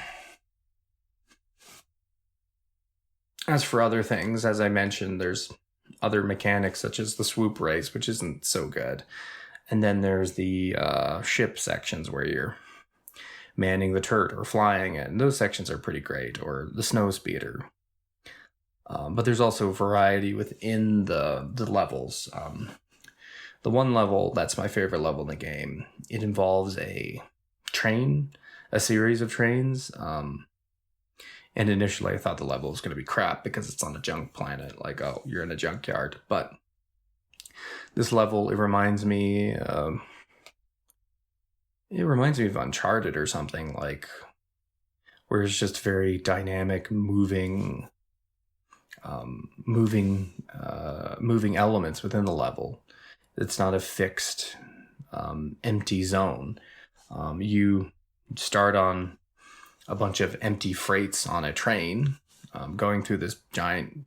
other things, as I mentioned, there's other mechanics such as the swoop race, which isn't so good. And then there's the ship sections where you're manning the turret or flying it. And those sections are pretty great, or the snow speeder. But there's also variety within the levels. The one level that's my favorite level in the game, it involves a series of trains. And initially I thought the level was going to be crap because it's on a junk planet. Like, oh, you're in a junkyard. But this level, it reminds me of Uncharted or something, like, where it's just very dynamic, moving elements within the level. It's not a fixed, empty zone. You start on a bunch of empty freights on a train, going through this giant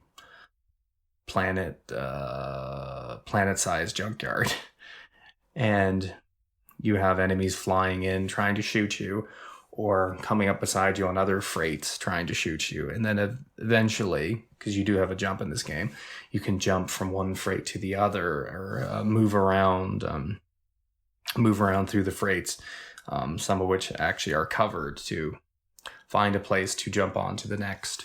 planet-sized junkyard, and you have enemies flying in trying to shoot you, or coming up beside you on other freights trying to shoot you. And then eventually, because you do have a jump in this game, you can jump from one freight to the other, or move around through the freights, some of which actually are covered, to find a place to jump onto the next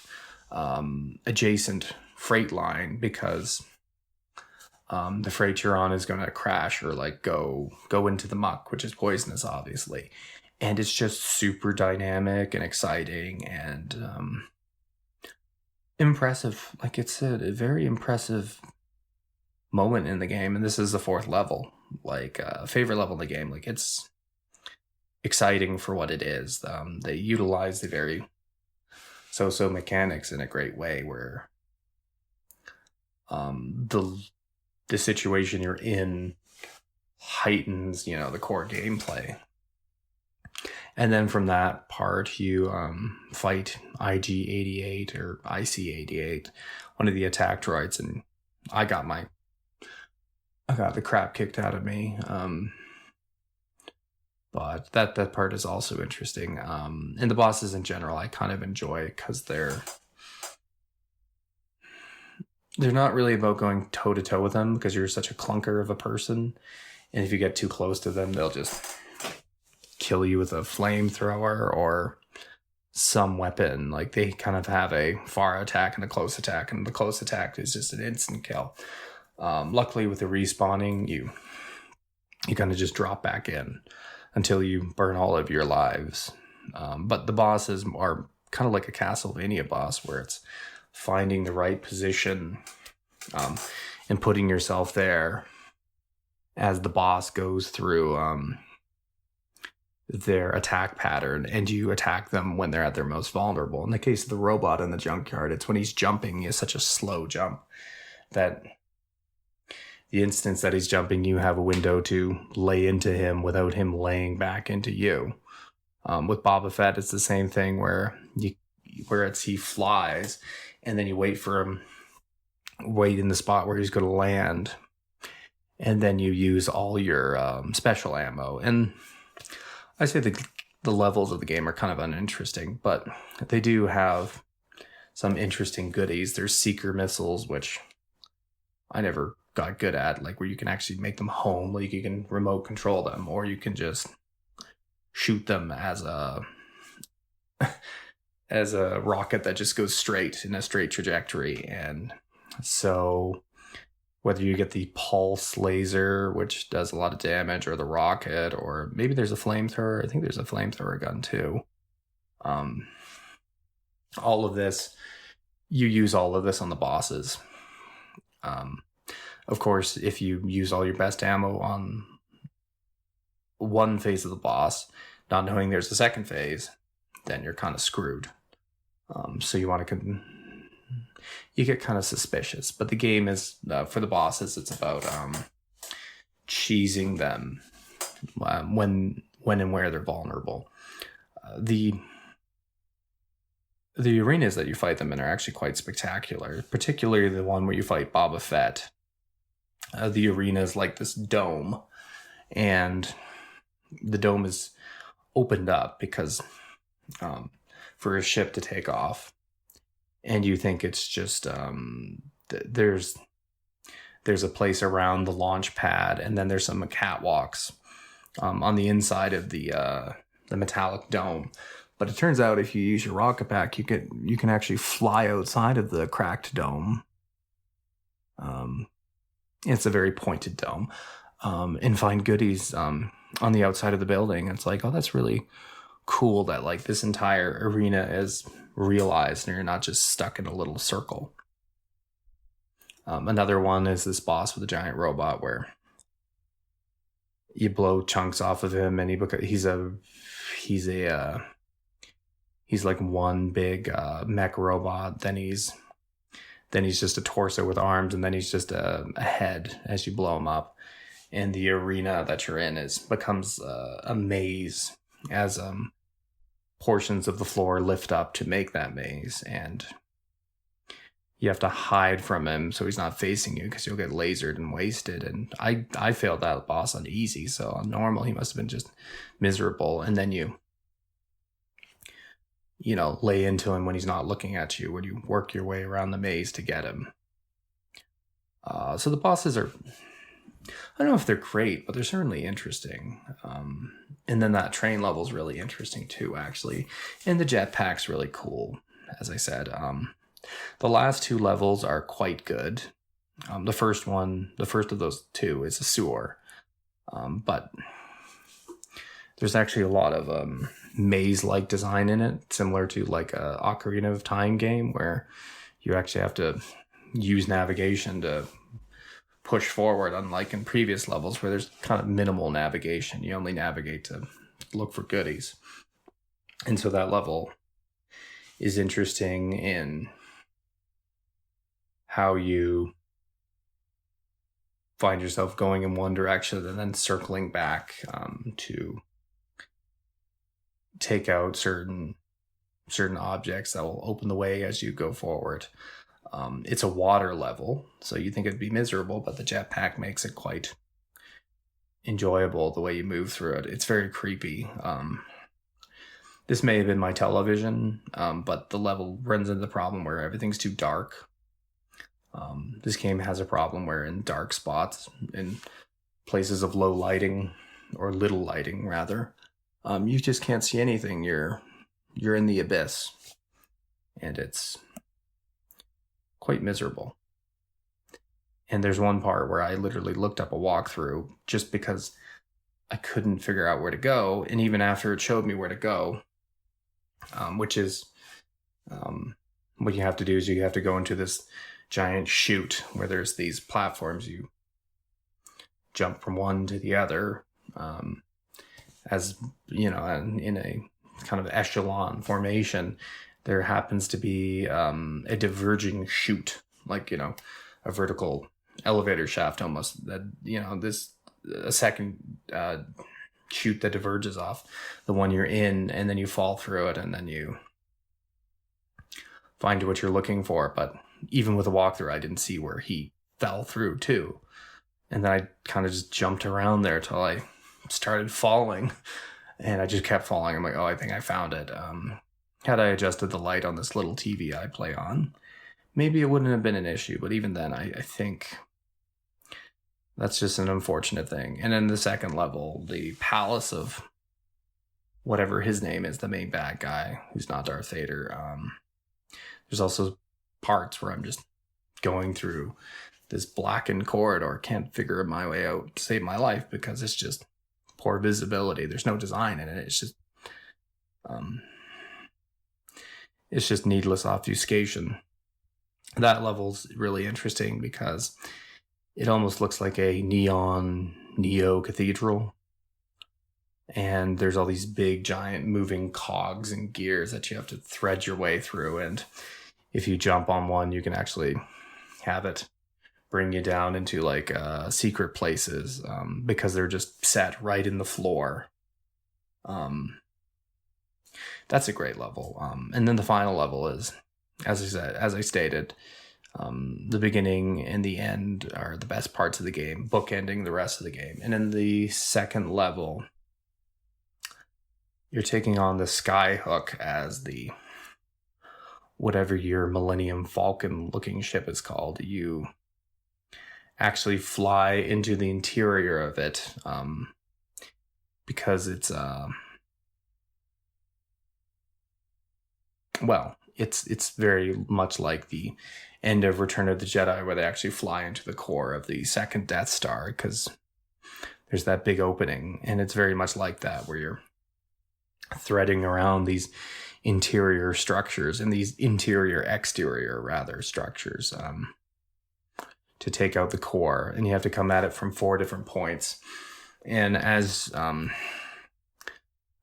adjacent freight line, because the freight you're on is going to crash or like go into the muck, which is poisonous, obviously. And it's just super dynamic and exciting and impressive. Like, it's a very impressive moment in the game. And this is the 4th level, like favorite level in the game. Like, it's exciting for what it is. They utilize the very so mechanics in a great way, where the situation you're in heightens, the core gameplay. And then from that part, you fight IG-88 or IC-88, one of the attack droids, and I got the crap kicked out of me. But that part is also interesting. And the bosses in general, I kind of enjoy, because they're not really about going toe to toe with them, because you're such a clunker of a person, and if you get too close to them, they'll just kill you with a flamethrower or some weapon. Like, they kind of have a far attack and a close attack, and the close attack is just an instant kill. Luckily, with the respawning, you kind of just drop back in until you burn all of your lives. But the bosses are kind of like a Castlevania boss, where it's finding the right position and putting yourself there as the boss goes through their attack pattern, and you attack them when they're at their most vulnerable. In the case of the robot in the junkyard, it's when he's jumping. He has such a slow jump that the instance that he's jumping, you have a window to lay into him without him laying back into you. With Boba Fett, it's the same thing, where he flies, and then you wait in the spot where he's going to land, and then you use all your special ammo. And I say the levels of the game are kind of uninteresting, but they do have some interesting goodies. There's seeker missiles, which I never got good at, like, where you can actually make them home, like you can remote control them, or you can just shoot them as a rocket that just goes straight in a straight trajectory. And so whether you get the pulse laser, which does a lot of damage, or the rocket, or maybe there's a flamethrower. I think there's a flamethrower gun too. All of this, you use all of this on the bosses. Of course, if you use all your best ammo on one phase of the boss, not knowing there's a second phase, then you're kind of screwed. So you want to you get kind of suspicious. But the game is, for the bosses, it's about cheesing them when and where they're vulnerable. The arenas that you fight them in are actually quite spectacular, particularly the one where you fight Boba Fett. The arena is like this dome, and the dome is opened up because for a ship to take off. And you think it's just there's a place around the launch pad, and then there's some catwalks on the inside of the metallic dome. But it turns out if you use your rocket pack, you can actually fly outside of the cracked dome. It's a very pointed dome, and find goodies on the outside of the building. It's like, oh, that's really cool that like this entire arena is realized and you're not just stuck in a little circle. Another one is this boss with a giant robot where you blow chunks off of him, and he's like one big mech robot. Then he's just a torso with arms, and then he's just a head as you blow him up. And the arena that you're in becomes a maze as portions of the floor lift up to make that maze, and you have to hide from him so he's not facing you because you'll get lasered and wasted. And I failed that boss on easy, so on normal he must have been just miserable. And then you lay into him when he's not looking at you, when you work your way around the maze to get him. So the bosses are, I don't know if they're great, but they're certainly interesting. And then that train level is really interesting too, actually. And the jetpack's really cool, as I said. The last two levels are quite good. The first of those two is a sewer. But there's actually a lot of maze-like design in it, similar to like a Ocarina of Time game where you actually have to use navigation to push forward, unlike in previous levels where there's kind of minimal navigation. You only navigate to look for goodies. And so that level is interesting in how you find yourself going in one direction and then circling back to take out certain objects that will open the way as you go forward. It's a water level, so you think it'd be miserable, but the jetpack makes it quite enjoyable the way you move through it. It's very creepy. This may have been my television, but the level runs into the problem where everything's too dark. This game has a problem where in dark spots, in places of low lighting, or little lighting rather, you just can't see anything. You're in the abyss, and it's quite miserable. And there's one part where I literally looked up a walkthrough just because I couldn't figure out where to go, and even after it showed me where to go, which is what you have to do is you have to go into this giant chute where there's these platforms. You jump from one to the other, as in a kind of echelon formation. There happens to be a diverging chute, like a vertical elevator shaft almost, that a second chute that diverges off the one you're in, and then you fall through it, and then you find what you're looking for. But even with a walkthrough, I didn't see where he fell through too. And then I kind of just jumped around there till I started falling, and I just kept falling. I'm like, oh, I think I found it. Had I adjusted the light on this little TV I play on, maybe it wouldn't have been an issue. But even then, I think that's just an unfortunate thing. And then the second level, the palace of whatever his name is, the main bad guy, who's not Darth Vader. There's also parts where I'm just going through this blackened corridor, can't figure my way out to save my life because it's just poor visibility. There's no design in it. It's just needless obfuscation. That level's really interesting because it almost looks like a neon Neo cathedral. And there's all these big, giant moving cogs and gears that you have to thread your way through. And if you jump on one, you can actually have it bring you down into like secret places because they're just set right in the floor. That's a great level. And then the final level is, as I stated, the beginning and the end are the best parts of the game, bookending the rest of the game. And in the second level, you're taking on the Skyhook as the whatever your Millennium Falcon looking ship is called. You actually fly into the interior of it because it's it's very much like the end of Return of the Jedi, where they actually fly into the core of the second Death Star, because there's that big opening, and it's very much like that, where you're threading around these interior structures and these exterior rather structures to take out the core, and you have to come at it from 4 different points. And as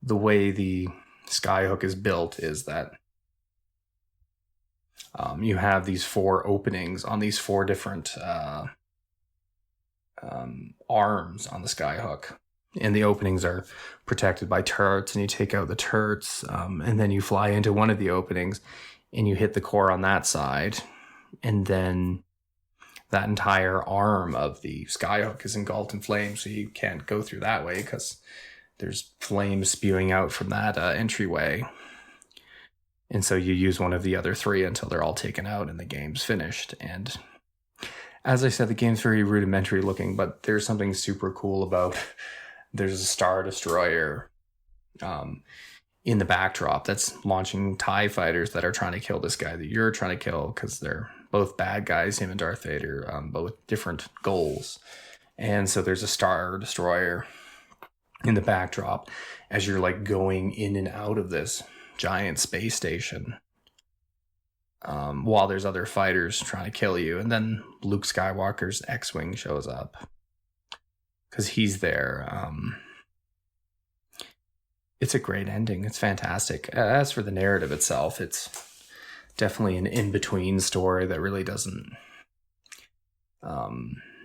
the way the skyhook is built is that you have these 4 openings on these 4 different arms on the skyhook, and the openings are protected by turrets, and you take out the turrets, and then you fly into one of the openings and you hit the core on that side, and then that entire arm of the skyhook is engulfed in flames, so you can't go through that way because there's flames spewing out from that entryway. And so you use one of the other 3 until they're all taken out and the game's finished. And as I said, the game's very rudimentary looking, but there's something super cool about there's a Star Destroyer in the backdrop that's launching TIE fighters that are trying to kill this guy that you're trying to kill, because they're both bad guys, him and Darth Vader, but with different goals. And so there's a Star Destroyer in the backdrop as you're like going in and out of this giant space station, while there's other fighters trying to kill you. And then Luke Skywalker's X-Wing shows up because he's there. It's a great ending. It's fantastic. As for the narrative itself, it's definitely an in-between story that really doesn't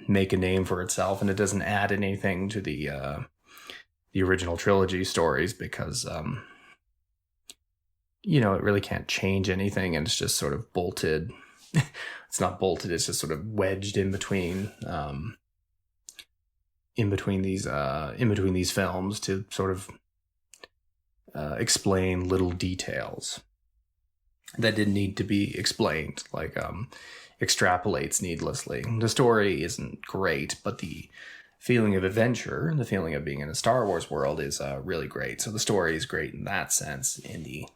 make a name for itself, and it doesn't add anything to the original trilogy stories because it really can't change anything, and it's just sort of bolted. It's not bolted, it's just sort of wedged in between these films to sort of explain little details that didn't need to be explained, like extrapolates needlessly. The story isn't great, but the feeling of adventure, the feeling of being in a Star Wars world is really great. So the story is great in that sense, in the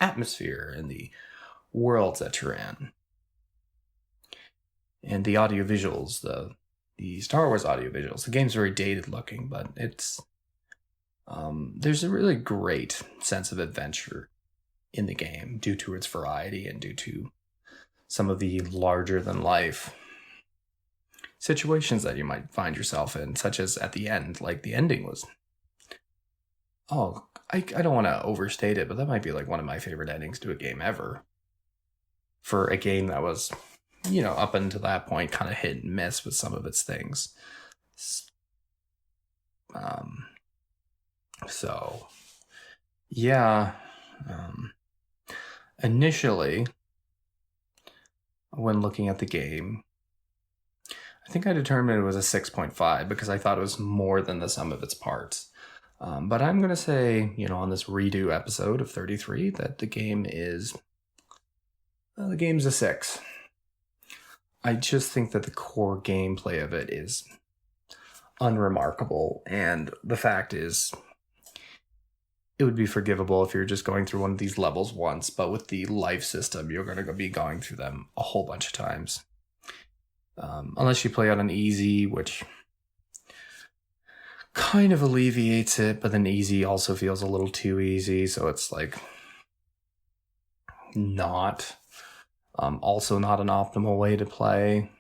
atmosphere and the worlds that you're in. And the audio visuals, the Star Wars audio visuals, the game's very dated looking, but it's there's a really great sense of adventure in the game due to its variety and due to some of the larger than life situations that you might find yourself in, such as at the end. Like the ending was, I don't want to overstate it, but that might be like one of my favorite endings to a game ever. For a game that was, up until that point kind of hit and miss with some of its things. So, yeah. Initially, when looking at the game, I think I determined it was a 6.5 because I thought it was more than the sum of its parts. But I'm going to say, on this redo episode of 33, that the game's a 6. I just think that the core gameplay of it is unremarkable, and the fact is, it would be forgivable if you're just going through one of these levels once, but with the life system, you're going to be going through them a whole bunch of times. Unless you play on an easy, which kind of alleviates it, but then easy also feels a little too easy, so it's like also not an optimal way to play.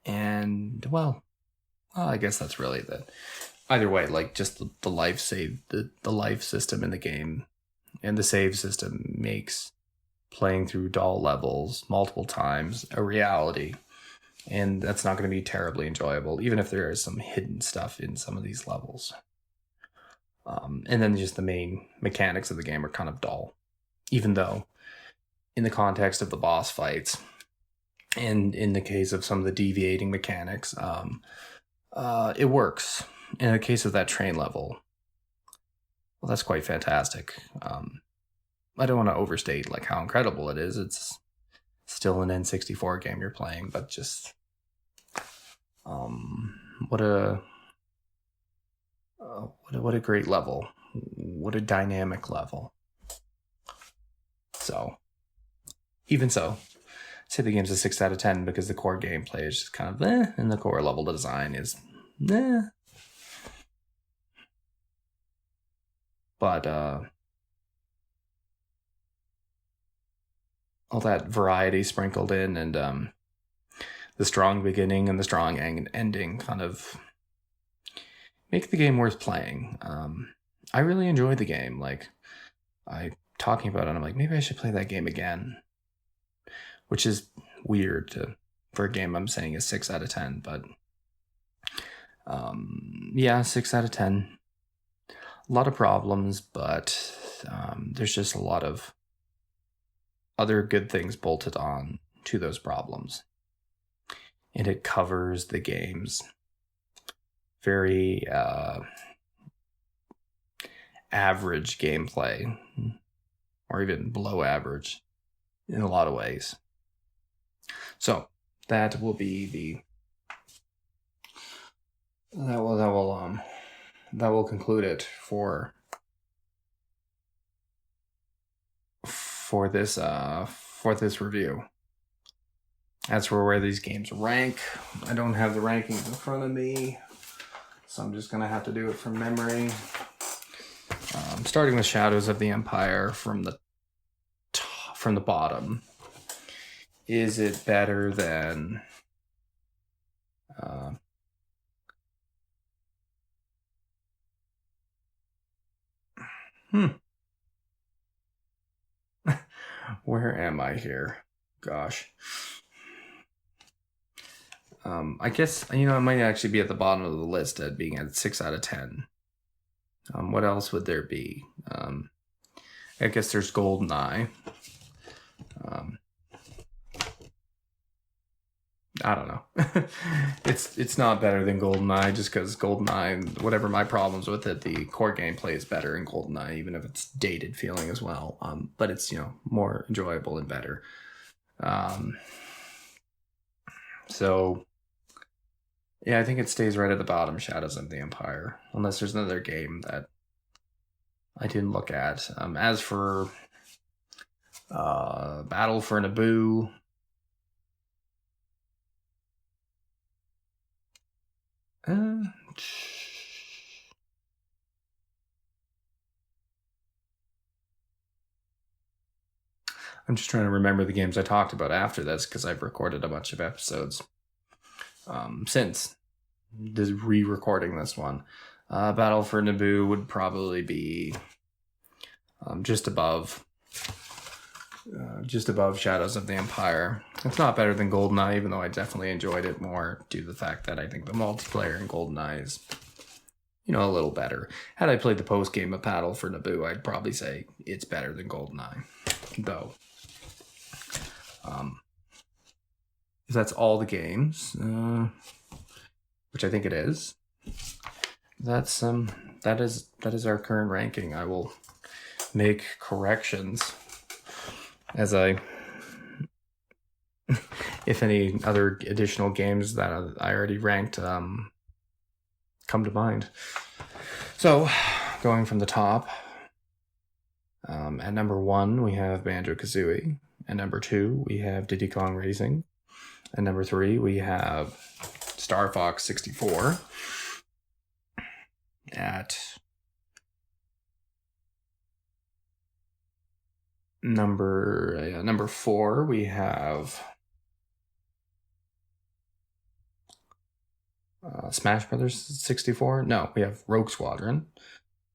And, well, I guess that's really either way, like just the life save, the life system in the game and the save system makes playing through dull levels multiple times a reality. And that's not going to be terribly enjoyable, even if there is some hidden stuff in some of these levels. And then just the main mechanics of the game are kind of dull, even though in the context of the boss fights and in the case of some of the deviating mechanics, it works. In the case of that train level, well, that's quite fantastic. I don't want to overstate like how incredible it is. It's still an N64 game you're playing, but just what a great level. What a dynamic level. So, even so, I'd say the game's a 6 out of 10 because the core gameplay is just kind of and the core level design is But all that variety sprinkled in, and the strong beginning and the strong ending kind of make the game worth playing. I really enjoyed the game. Like, talking about it, I'm like, maybe I should play that game again, which is weird for a game I'm saying is 6 out of 10, but yeah, 6 out of 10. A lot of problems, but there's just a lot of other good things bolted on to those problems. And it covers the game's very average gameplay, or even below average in a lot of ways. So that will be that will conclude it for this review. As for where these games rank, I don't have the rankings in front of me, so I'm just gonna have to do it from memory. Starting with Shadows of the Empire from the bottom. Is it better than where am I here? Gosh. I guess, it might actually be at the bottom of the list at being at 6 out of 10. What else would there be? I guess there's GoldenEye. I don't know. It's not better than GoldenEye just because GoldenEye, whatever my problems with it, the core gameplay is better in GoldenEye, even if it's dated feeling as well. But it's, more enjoyable and better. So, yeah, I think it stays right at the bottom, Shadows of the Empire, unless there's another game that I didn't look at. As for Battle for Naboo, I'm just trying to remember the games I talked about after this, because I've recorded a bunch of episodes since re-recording this one. Battle for Naboo would probably be just above Shadows of the Empire. It's not better than GoldenEye, even though I definitely enjoyed it more due to the fact that I think the multiplayer in GoldenEye is, a little better. Had I played the post game of Battle for Naboo, I'd probably say it's better than GoldenEye, though. If that's all the games, which I think it is, that is our current ranking. I will make corrections as if any other additional games that I already ranked come to mind. So, going from the top, at number 1 we have Banjo-Kazooie. At number 2 we have Diddy Kong Racing. At number 3 we have Star Fox 64. At number 4 we have Smash Brothers 64. No, we have Rogue Squadron.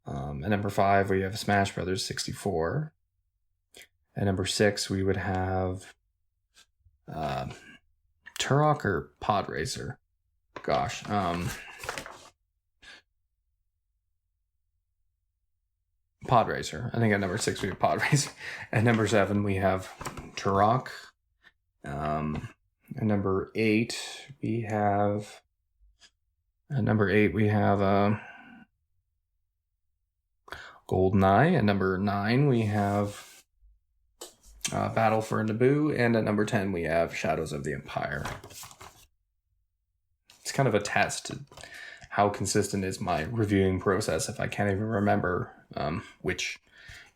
At number 5 we have Smash Brothers 64. At number 6 we would have Turok or Pod Racer. Gosh. Pod Racer. I think at number 6 we have Pod Racer. At number 7 we have Turok. At number 8 we have GoldenEye. At number 9 we have Battle for Naboo, and at number 10 we have Shadows of the Empire. It's kind of a test to how consistent is my reviewing process if I can't even remember which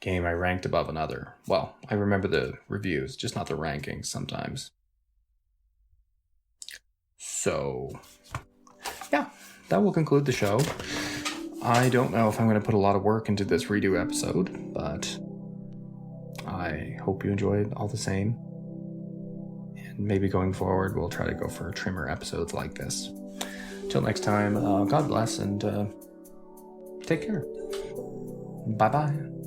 game I ranked above another. Well, I remember the reviews, just not the rankings sometimes. So, yeah, that will conclude the show. I don't know if I'm going to put a lot of work into this redo episode, but I hope you enjoyed all the same. And maybe going forward, we'll try to go for trimmer episodes like this. Till next time, God bless and take care. Bye-bye.